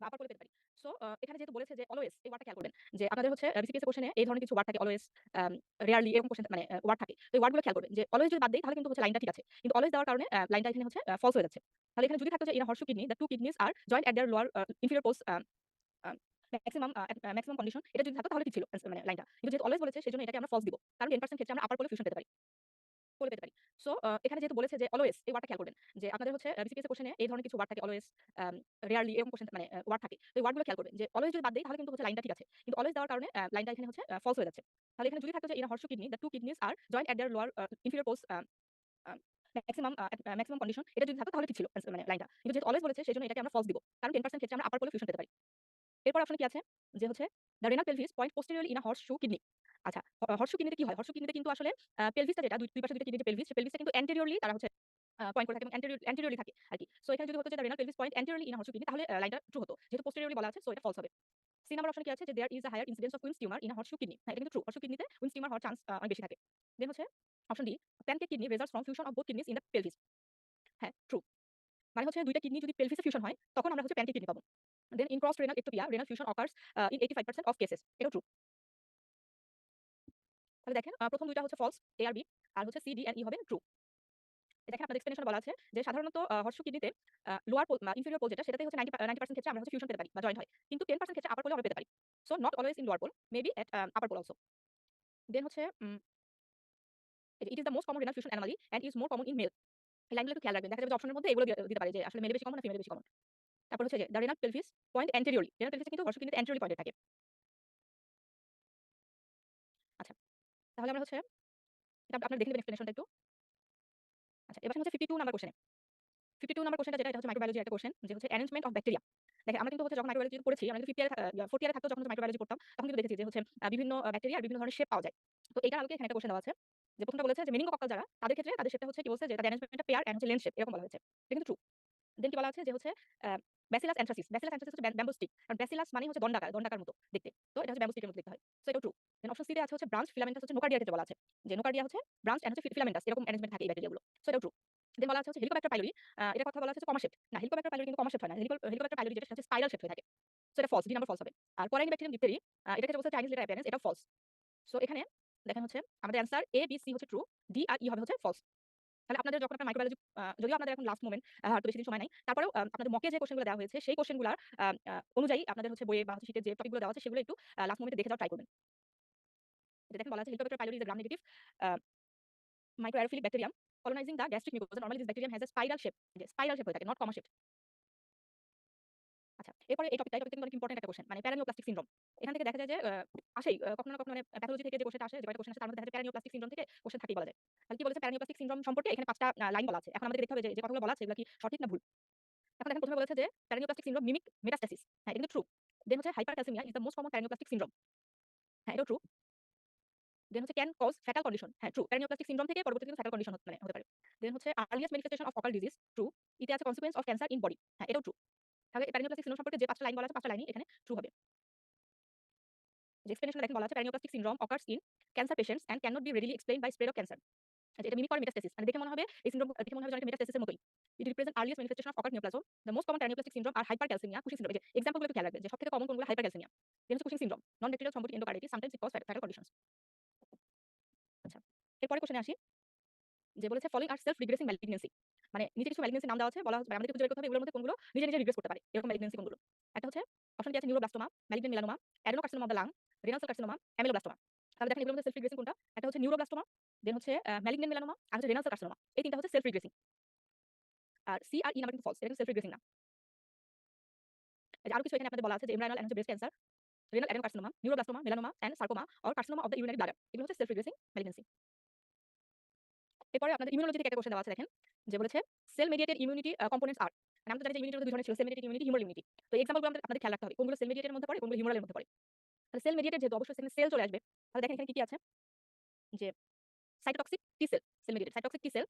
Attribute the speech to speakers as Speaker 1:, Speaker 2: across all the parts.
Speaker 1: বা আপার করে পেতে পারি। সো এখানে যেহেতু বলেছে যে অলওয়েজ এই ওয়ার্ডটা খেয়াল করবেন যে আপনাদের হচ্ছে বিসিপিএস এর কোশ্চেনে এই ধরনের কিছু ওয়ার্ড থাকে অলওয়েজ, রেয়ারলি এরকম কোশ্চেন মানে ওয়ার্ড থাকে। তো এই ওয়ার্ডগুলো খেয়াল করবেন যে অলওয়েজ যদি বাদ দেই তাহলে কিন্তু হচ্ছে লাইনটা ঠিক আছে। কিন্তু অলওয়েজ দেওয়ার কারণে লাইনটা এখানে হচ্ছে ফলস হয়ে যাচ্ছে। তাহলে এখানে যদি থাকতো যে in a horseshoe kidney the two kidneys are joined at their lower inferior post maximum condition, এটা যদি থাকতো তাহলে ঠিক ছিল মানে লাইনটা। কিন্তু যেহেতু অলওয়েজ বলেছে সেজন্য এটাকে আমরা ফলস দিব। কারণ 10% ক্ষেত্রে আমরা আপার পোলে ফিউশন পেতে পারি। করে পেতে পারি। সো এখানে যেহেতু বলেছে যে অলওয়েজ এই ওয়ার্ডটা খেয়াল করবেন যে আপনাদের হচ্ছে বিসিপিএস এর কোশ্চেনে এই ধরনের কিছু ওয়ার্ড থাকে অলওয়েজ, রেয়ারলি এরকম কোশ্চেন মানে ওয়ার্ড থাকে। তো এই ওয়ার্ডগুলো খেয়াল করবেন যে অলওয়েজ যদি বাদ দেই তাহলে কিন্তু হচ্ছে লাইনটা ঠিক আছে। কিন্তু অলওয়েজ দেওয়ার কারণে লাইনটা এখানে হচ্ছে ফলস হয়ে যাচ্ছে। তাহলে এখানে যদি থাকতো যে in a horseshoe kidney the two kidneys are joined at their lower inferior post maximum condition, এটা যদি থাকতো তাহলে ঠিক ছিল মানে লাইনটা। কিন্তু যেহেতু অলওয়েজ বলেছে সেজন্য এটাকে আমরা ফলস দিব। কারণ 10% ক্ষেত্রে আমরা আপার পোলে ফিউশন পেতে পারি। এরপর অপশনে কি আছে যে হচ্ছে the renal pelvis point posteriorly in a horseshoe kidney. আচ্ছা, হর্সশু কিডনিতে কি হয়? হর্সশু কিডনিতে কিন্তু আসলে পেলভিসটা যেটা দুই পাশে দুইটা কিডনির যে পেলভিস, সেই পেলভিসটা কিন্তু অ্যান্টেরিয়রলি তারা হচ্ছে পয়েন্ট করে থাকে এবং অ্যান্টেরিয়রলি থাকে আরকি। সো এখানে যদি হতো যে the renal pelvis point anteriorly in a horseshoe kidney তাহলে লাইনটা ট্রু হতো। যেহেতু পোস্টেরিয়রলি বলা আছে সো এটা ফলস হবে। সি নাম্বার অপশনে কি আছে যে there is a higher incidence of Wilms tumour in a horseshoe kidney. হ্যাঁ, এটা কিন্তু ট্রু। হর্সশু কিডনিতে উইন্স টিউমার হওয়ার চান্স অনেক বেশি থাকে। দেন হচ্ছে option D, pancake kidney results from fusion of both kidneys in the pelvis. হ্যাঁ, ট্রু। মানে হচ্ছে ২ টা কিডনি যদি পেলভিসে ফিউশন হয় তখন আমরা হচ্ছে প্যানকেক কিডনি পাবো। Then in crossed renal ectopia renal fusion occurs in 85% of cases. এটাও ট্রু। তাহলে দেখেন প্রথম ২ টা হচ্ছে ফলস, এ আর বি, আর হচ্ছে সি, ডি এন্ড ই হবে ট্রু। দেখেন আপনাদের এক্সপ্লেনেশনে বলা আছে যে সাধারণত হর্সশু কিডনিতে লোয়ার পোল ইনফেরিয়র পোল যেটা সেটাতে হচ্ছে 90% ক্ষেত্রে আমরা হচ্ছে ফিউশন পেতে পারি বা জয়েন্ট হয়। কিন্তু 10% ক্ষেত্রে আপার পোলেও আমরা পেতে পারি। So not always in lower pole, maybe at upper pole also. Then হচ্ছে it is the most common renal fusion anomaly and is more common in male. এই লাইনগুলো একটু খেয়াল রাখবেন। দেখা যাবে যে অপশনের মধ্যে এগুলো দিতে পারে যে আসলে মেলে বেশি কমন না ফিমেলে বেশি কমন। তারপর হচ্ছে যে the renal pelvis point anteriorly. রেনাল পেলভিসটা কিন্তু হর্সশু কিডনিতে অ্যান্টেরিয়রলি পয়েন্টে থাকে। আচ্ছা, তাহলে আমরা হচ্ছে এটা আপনারা দেখে নেবেন এক্সপ্লেনেশনটা একটু। আচ্ছা, এবার হচ্ছে 52 নাম্বার কোশ্চেন। 52 নাম্বার কোশ্চেনটা যেটা এটা হচ্ছে মাইক্রোবায়োলজির একটা কোশ্চেন যে হচ্ছে অ্যারেঞ্জমেন্ট অফ ব্যাকটেরিয়া। দেখেন আমরা কিন্তু হচ্ছে যখন মাইক্রোবায়োলজি পড়েছি আমরা কিন্তু 5th ইয়ারে 4th ইয়ারে থাকতো যখন মাইক্রোবায়োলজি পড়তাম তখন কিন্তু দেখেছি যে হচ্ছে বিভিন্ন ব্যাকটেরিয়ার বিভিন্ন ধরনের শেপ পাওয়া যায়। তো এটার আলোকে এখানে একটা কোশ্চেন দেওয়া আছে। যে প্রথমটা বলেছে যে মেনিঙ্গোকক্কাল যারা তাদের ক্ষেত্রে তাদের শেপটা হচ্ছে কি বলছে যে তাদের অ্যারেঞ্জমেন্টটা পেয়ার এন্ড হচ্ছে লেন্স শেপ এরকম বলা হয়েছে। এটা কিন্তু ট্রু। দেন কি বলা আছে যে হচ্ছে আ ব্যাসিলাস অ্যানথ্রাসিস। ব্যাসিলাস অ্যানথ্রাসিস হচ্ছে ব্যাম্বু স্টিক। কারণ ব্যাসিলাস মানে হচ্ছে দণ্ডাকার মতো দেখতে। তো এটা হচ্ছে ব্যাম্বু স্টিকের মতো দেখতে হয়। সো এটাও ট্রু। দেন অপশন সি তে আছে হচ্ছে ব্রাঞ্চ ফিলামেন্টাস হচ্ছে নোকার্ডিয়ার ক্ষেত্রে বলা আছে। যে নোকার্ডিয়া হচ্ছে ব্রাঞ্চ এন্ড হচ্ছে ফিলামেন্টাস এরকম অ্যারেঞ্জমেন্ট থাকে এই ব্যাকটেরিয়াগুলো। সো এটাও ট্রু। দেন বলা আছে হচ্ছে হেলিকোব্যাক্টার পাইলোরি, এটার কথা বলা আছে কমা শেপ। না, হেলিকোব্যাক্টার পাইলোরি কিন্তু কমা শেপ হয় না। হেলিকোব্যাক্টার পাইলোরি যেটা সেটা হচ্ছে স্পাইরাল শেপ হয়ে থাকে। সো এটা ফলস, ডি নাম্বার ফলস হবে। আর পরাইনি ব্যাকটেরিয়াম ডিপথেরি এটার ক্ষেত্রে বলছে চাইনিজ লেটার অ্যাপিয়ারেন্স, এটা ফলস। সো এখানে দেখেন হচ্ছে আমাদের অ্যান্সার এ, বি, সি হচ্ছে ট্রু, ডি আর ই হবে হচ্ছে ফলস। তাহলে আপনাদের যখন আপনার মাইক্রোবায়োলজি যদিও আপনাদের এখন লাস্ট মোমেন্ট হয়তো বেশি দিন সময় নাই। তারপরেও আপনাদের মকে যে কোশ্চেনগুলো দেওয়া হয়েছে সেই কোশ্চেনগুলার আ আ অনুযায়ী আপনাদের হচ্ছে বইয়ে বা হচ্ছে শীটে যে টপিকগুলো দেওয়া আছে সেগুলো একটু লাস্ট মোমেন্টে দেখে যাওয়ার ট্রাই করবেন। এটা দেখেন বলা আছে Helicobacter pylori is a gram negative a microaerophilic bacterium colonizing the gastric mucosa. Normally this bacterium has a spiral shape. যে স্পাইরাল শেপ হয়ে থাকে, নট কমা শেপ। আচ্ছা, এরপরে এই টপিকটা কিন্তু অনেক ইম্পোর্টেন্ট একটা কোশ্চেন। মানে প্যারানিওপ্লাস্টিক সিনড্রোম। এখান থেকে দেখা যায় যে আসেই কখনো না কখনো মানে প্যাথোলজি থেকে যে কোশ্চেনটা আসে যে কয়টা কোশ্চেন আসে তার মধ্যে দেখা যায় প্যারানিওপ্লাস্টিক সিনড্রোম থেকে কোশ্চেন থাকেই বলা যায়। তাহলে কি বলেছে প্যারানিওপ্লাস্টিক সিনড্রোম সম্পর্কে এখানে ৫ টা লাইন বলা আছে। এখন আমাদেরকে দেখতে হবে যে কথাগুলো বলা আছে এগুলো কি সঠিক না ভুল। এখন দেখেন প্রথমে বলেছে যে প্যারানিওপ্লাস্টিক সিনড্রোম মিমিক মেটাস্ট্যাসিস। হ্যাঁ, এটা কিন্তু ট্রু। দেন হচ্ছে hypercalcaemia is the most common paraneoplastic syndrome. হ্যাঁ, এটাও ট্রু। দেন হচ্ছে ক্যান কজ ফ্যাটাল কন্ডিশন। হ্যাঁ, ট্রু। প্যারানিওপ্লাস্টিক সিনড্রোম থেকে পরবর্তীতে কিন্তু ফ্যাটাল কন্ডিশন মানে হতে পারে। দেন হচ্ছে earliest manifestation of focal disease. True. ইতে আছে consequence of cancer in body. হ্যাঁ, এটাও ট্রু। তাহলে প্যারানিওপ্লাস্টিক সিনড্রোম সম্পর্কে যে ৫ টা লাইন বলা আছে ৫ টা লাইনই এখানে ট্রু হবে। যে এক্সপ্লেনেশনে দেখেন বলা আছে paraneoplastic syndrome occurs in cancer patients and can not be readily explained by spread of cancer. এটা মিমিক করে মেটাস্ট্যাসিস। মানে দেখে মনে হবে এই সিনড্রোম দেখে মনে হবে যে অনেকটা মেটাস্ট্যাসিসের মতোই। It represent earliest manifestation of occurred neoplasm. The most common paraneoplastic syndrome আর হাইপারক্যালসেমিয়া, কুশিং সিনড্রোম। এই যে এক্সাম্পল গুলো একটু খেয়াল রাখবেন যে সবথেকে কমন কোনগুলো হাইপারক্যালসেমিয়া। দেন হচ্ছে Cushing syndrome, non bacterial thrombotic endocarditis, sometimes it cause fatal conditions. আচ্ছা। এরপরের কোশ্চেনে আসি। যে বলেছে following are self regressing malignancy. মানে নিচে কিছু ম্যালিগন্যান্সি নাম দেওয়া আছে, বলা হচ্ছে আমাদেরকে খুঁজে বের করতে হবে এগুলোর মধ্যে কোনগুলো নিজে রিগ্রেস করতে পারে। এরকম ম্যালিগন্যান্সি কোনগুলো? একটা হচ্ছে অপশন কি আছে neuroblastoma, malignant melanoma, adenocarcinoma of the lung, renal cell carcinoma, ameloblastoma. তাহলে দেখেন এগুলোর মধ্যে সেলফ রিগ্রেসিং কোনটা? একটা হচ্ছে নিউরোব্লাস্টোমা, দেন হচ্ছে ম্যালিগন্যান্ট মেলানোমা আর হচ্ছে রেনাল সেল কার্সিনোমা। এই তিনটা হচ্ছে সেলফ রিগ্রেসিং। আর সি আর ই নাম্বার কিন্তু ফলস। এটা কিন্তু সেলফ রিগ্রেসিং না। এই যে আরো কিছু এখানে আপনাদের বলা আছে যে এমব্রায়োনাল এন্ড হচ্ছে breast cancer, renal adenocarcinoma, neuroblastoma, melanoma and sarcoma or carcinoma of the urinary bladder. এগুলো হচ্ছে সেলফ রিগ্রেসিং ম্যালিগন্যান্সি। এরপরে আপনাদের ইমিউনোলজি থেকে একটা কোশ্চেন দেওয়া আছে দেখেন। যে বলেছে সেল মেডিয়েটেড ইমিউনিটি কম্পোনেন্টস আর। মানে আমরা তো জানি যে ইমিউনিটির মধ্যে দুই ধরনের ছিল, cell mediated immunity, humour immunity. তো এই এক্সাম্পল গুলো আপনাদের খেয়াল রাখতে হবে। কোনগুলো সেল মেডিয়েটেড এর মধ্যে পড়ে, কোনগুলো হিউমারাল এর মধ্যে পড়ে। তাহলে সেল মেডিয়েটেড যেহেতু অবশ্যই সেখানে সেল চলে আসবে। তাহলে দেখেন এখানে কি কি আছে? যে cytotoxic T cell, cell mediated cytotoxic T cell,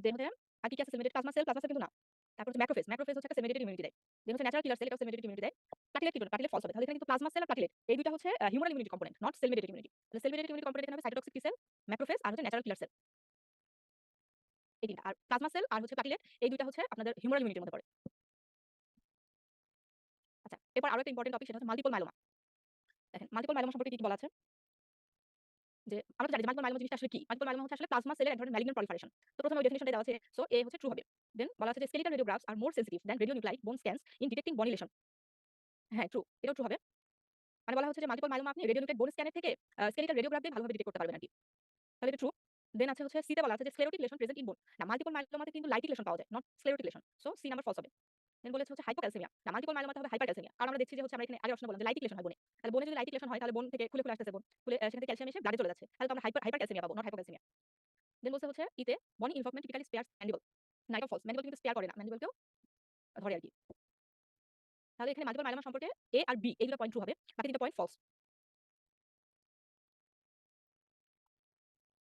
Speaker 1: then হচ্ছে আর কি কি আছে সেল মেডিয়েটেড প্লাজমা সেল কিন্তু না। তারপর হচ্ছে ম্যাক্রোফেজ, ম্যাক্রোফেজ হচ্ছে একটা সেল মেডিয়েটেড ইমিউনিটি দেয়। দেন হচ্ছে ন্যাচারাল কিলার সেল, এটাও সেল মেডিয়েটেড ইমিউনিটি দেয়। প্লাটিলেট কি করে? প্লাটিলেট ফলস হবে। তাহলে এখানে কিন্তু প্লাজমা সেল আর প্লাটিলেট এই দুইটা হচ্ছে humoral immunity component, not cell mediated immunity. তাহলে সেল মেডিয়েটেড ইমিউনিটি কম্পোনেন্ট এখানে হবে সাইটোটক্সিক টি সেল, ম্যাক্রোফেজ আর হচ্ছে ন্যাচারাল কিলার সেল। এই তিনটা। আর প্লাজমা সেল আর হচ্ছে প্লাটিলেট এই দুইটা হচ্ছে আপনাদের হিউমারাল ইমিউনিটির মধ্যে পড়ে। আচ্ছা, এরপর আরো একটা ইম্পোর্টেন্ট টপিক, সেটা হচ্ছে মাল্টিপল মাইলোমা। দেখেন মাল্টিপল মাইলোমা সম্পর্কে কি বলা আছে? যে আমরা তো জানি যে মাল্টিপল মাইলোমা জিনিসটা আসলে কি? মাল্টিপল মাইলোমা হচ্ছে আসলে প্লাজমা সেলের এক ধরনের ম্যালিগন্যান্ট প্রলিফারেশন। তো প্রথমে ওই ডেফিনিশনটা দেওয়া আছে। সো এ হচ্ছে ট্রু হবে। দেন বলা আছে যে skeletal radiographs are more sensitive than radionuclide bone scans in detecting body lesion. হ্যাঁ, ট্রু। এটাও ট্রু হবে। মানে বলা হচ্ছে যে মাল্টিপল মাইলোমা আপনি রেডিওনিউক্লাইড বোন স্ক্যানের থেকে স্কেলিটাল রেডিওগ্রাফ দিয়ে ভালোভাবে ডিটেক্ট করতে পারবেন আরকি। তাহলে এটা ট্রু। দেন আছে হচ্ছে সি তে বলা আছে যে স্ক্লেরোটিক লেশন প্রেজেন্ট ইন বোন। না, মাল্টিপল মাইলোমাতে কিন্তু লাইটিক লেশন পাওয়া যায়, not sclerotic lesion. So C number false হবে। দেন বলেছে হচ্ছে হাইপোক্যালসেমিয়া। না, মাল্টিপল মাইলোমাতে হবে হাইপারক্যালসেমিয়া। কারণ আমরা দেখছি যে হচ্ছে আমরা এখানে আগের অপশনে বললাম যে লাইটিক লেশন হয় বনে। তাহলে বনে যদি লাইটিক লেশন হয় তাহলে বন থেকে খুলে আসতেছে বোন। খুলে সেখান থেকে ক্যালসিয়াম এসে ব্লাডে চলে যাচ্ছে। তাহলে তো আমরা হাইপারক্যালসেমিয়া পাবো, নট হাইপোক্যালসেমিয়া। দেন বলছে হচ্ছে ইতে বনি ইনভলভমেন্ট টিপিক্যালি স্পেয়ারস ম্যান্ডিবল। না, এটা ফলস। ম্যান্ডিবল কিন্তু স্পেয়ার করে না। ম্যান্ডিবলকেও ধরে আরকি। তাহলে এখানে মাল্টিপল মাইলোমা সম্পর্কে এ আর বি এই দুটো পয়েন্ট ট্রু হবে। বাকি তিনটা পয়েন্ট ফলস।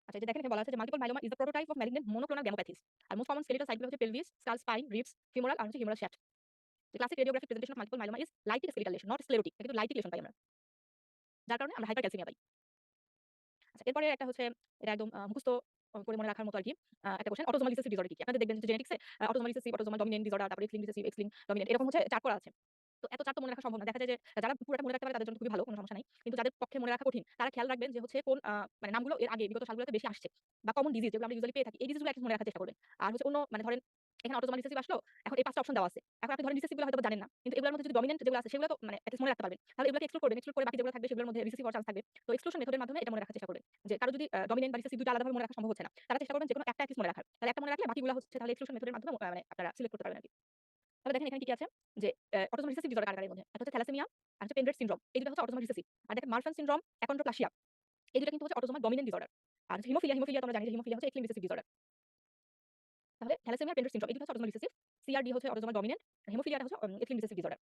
Speaker 1: আচ্ছা, এই যে দেখেন এখানে বলা আছে যে multiple myeloma is the prototype of malignant monoclonal gammopathies. আর মোস্ট কমন স্কেলেটাল সাইট গুলো হচ্ছে pelvis, skull, spine, ribs, femoral আর হচ্ছে humeral shaft. The classic radiographic presentation of multiple myeloma is lytic skeletal lesion, not sclerotic. এটা কিন্তু lytic lesson পাই আমরা। যার কারণে আমরা হাইপারক্যালসিমিয়া পাই। আচ্ছা, এরপরে একটা হচ্ছে এটা একদম মুখস্থ করে মনে রাখার মতো আরকি একটা কোশ্চেন, অটোসোমাল রিসেসিভ ডিসঅর্ডার কি? আপনাদের দেখবেন যে জেনেটিক্সে autosomal recessive, autosomal dominant disorder, তারপরে X linked recessive, X linked dominant এরকম হচ্ছে চার্ট করা আছে। তো এত চার্ট তো মনে রাখা সম্ভব না। দেখা যায় যে যারা পুরোটা মনে রাখতে পারে তাদের জন্য খুবই ভালো, কোনো সমস্যা নাই। কিন্তু যাদের পক্ষে মনে রাখা কঠিন, তারা খেয়াল রাখবেন যে হচ্ছে কোন মানে নামগুলো এর আগে বিগত সালগুলোতে বেশি আসছে বা কমন ডিজিজ যেগুলো আমরা ইউজুয়ালি পেয়ে থাকি, এই ডিজিজগুলো একটু মনে রাখার চেষ্টা করবেন। আর হচ্ছে অন্য মানে ধরেন এখানে অটোসোমাল রিসেসিভ আসলো, এখন এই ৫ টা অপশন দেওয়া আছে। এখন আপনি ধরেন রিসেসিভ গুলো হয়তো জানেন না। কিন্তু এগুলোর মধ্যে যদি ডমিন্যান্ট যেগুলো আছে সেগুলো তো মানে এটলিস্ট মনে রাখতে পারবেন। তাহলে এগুলোকে এক্সক্লুড করবেন। এক্সক্লুড করে বাকি যেগুলো থাকবে সেগুলোর মধ্যে রিসেসিভ হওয়ার চান্স থাকবে। তো এক্সক্লুশন মেথডের মাধ্যমে এটা মনে রাখার চেষ্টা করবেন। যে কারো যদি ডমিন্যান্ট বা রিসেসিভ দুটো আলাদাভাবে মনে রাখা সম্ভব হচ্ছে না, তারা চেষ্টা করবেন যেকোনো একটা এটলিস্ট মনে রাখার। তাহলে একটা মনে রাখলে বাকিগুলো হচ্ছে তাহলে এক্সক্লুশন মেথডের মাধ্যমে মানে আপনারা সিলেক্ট করতে পারবেন আরকি। তাহলে দেখেন এখানে কি আছে যে অটোসোমাল রিসেসিভ ডিসঅর্ডার কার কার এর মধ্যে? একটা হচ্ছে থ্যালাসেমিয়া আর হচ্ছে পেনড্রেট সিনড্রোম। এই দুটো হচ্ছে অটোসোমাল রিসেসিভ। আর দেখেন মারফান সিনড্রোম, অ্যাকন্ড্রোপ্লাসিয়া এই দুটো কিন্তু হচ্ছে অটোসোমাল ডমিন্যান্ট ডিসঅর্ডার। আর হচ্ছে হিমোফিলিয়া তো আমরা জানি যে হিমোফিলিয়া হচ্ছে এক্স লিঙ্কড রিসেসিভ ডিসঅর্ডার। তাহলে থ্যালাসেমিয়া, পেনড্রেট সিনড্রোম এই দুটো হচ্ছে অটোসোমাল রিসেসিভ। সিআরডি হচ্ছে অটোসোমাল ডমিন্যান্ট, হিমোফিলিয়াটা হচ্ছে এক্স লিঙ্কড রিসেসিভ ডিসঅর্ডার।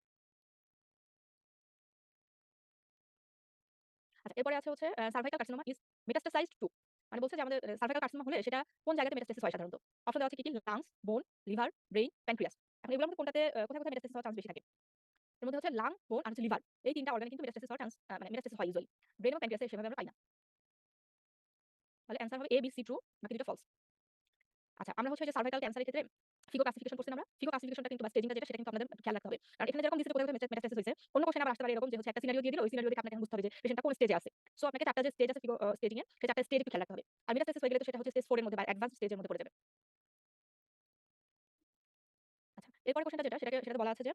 Speaker 1: আচ্ছা, এরপরে আছে হচ্ছে সার্ভাইকাল কার্সিনোমা ইজ মেটাস্টাসাইজড টু। মানে বলছে যে আমাদের সার্ভাইকাল কার্সিনোমা হলে সেটা কোন জায়গাতে মেটাস্টাসিস হয় সাধারণত? অপশন দেওয়া আছে কি কি? লাংস, বোন, লিভার, ব্রেইন, প্যানক্রিয়াস। এখন এগুলোর মধ্যে কোনটাতে কোথায় মেটাস্টাসিস হওয়ার চান্স বেশি থাকে? এর মধ্যে হচ্ছে লাং, বোন আর হচ্ছে লিভার। এই ৩ টা অর্গানে কিন্তু মেটাস্টাসিস হওয়ার চান্স মানে মেটাস্টাসিস হয় ইউজুয়ালি। ব্রেইন এবং প্যানক্রিয়াসে সেভাবে আমরা পাই না। তাহলে অ্যান্সার হবে এ, বি, সি ট্রু, বাকি দুটো ফলস। আচ্ছা, আমরা হচ্ছে যে সার্ভাইকাল ক্যান্সারের ক্ষেত্রে ফিগো ক্লাসিফিকেশন করছি না আমরা। ফিগো ক্লাসিফিকেশনটা কিন্তু বা স্টেজিংটা যেটা সেটা কিন্তু আপনাদের খেয়াল রাখতে হবে। আর এখানে যেরকম দিছে কোথায় মেটাস্টাসিস হইছে, অন্য কোশ্চেন আবার আসতে পারে এরকম যে হচ্ছে একটা সিনারিও দিয়ে দিল, ওই সিনারিও দেখে আপনাকে এখন বুঝতে হবে যে পেশেন্টটা কোন স্টেজে আছে। সো আপনাকে ৪ টা যে স্টেজ আছে ফিগো স্টেজিং এ, সেই ৪ টা স্টেজ একটু খেয়াল রাখতে হবে। আর মেটাস্টাসিস হয়ে গেলে তো সেটা হচ্ছে স্টেজ 4 এর মধ্যে বা অ্যাডভান্স স্টেজের মধ্যে পড়ে যাবে। আচ্ছা, এরপরের কোশ্চেনটা যেটা সেটাতে বলা আছে যে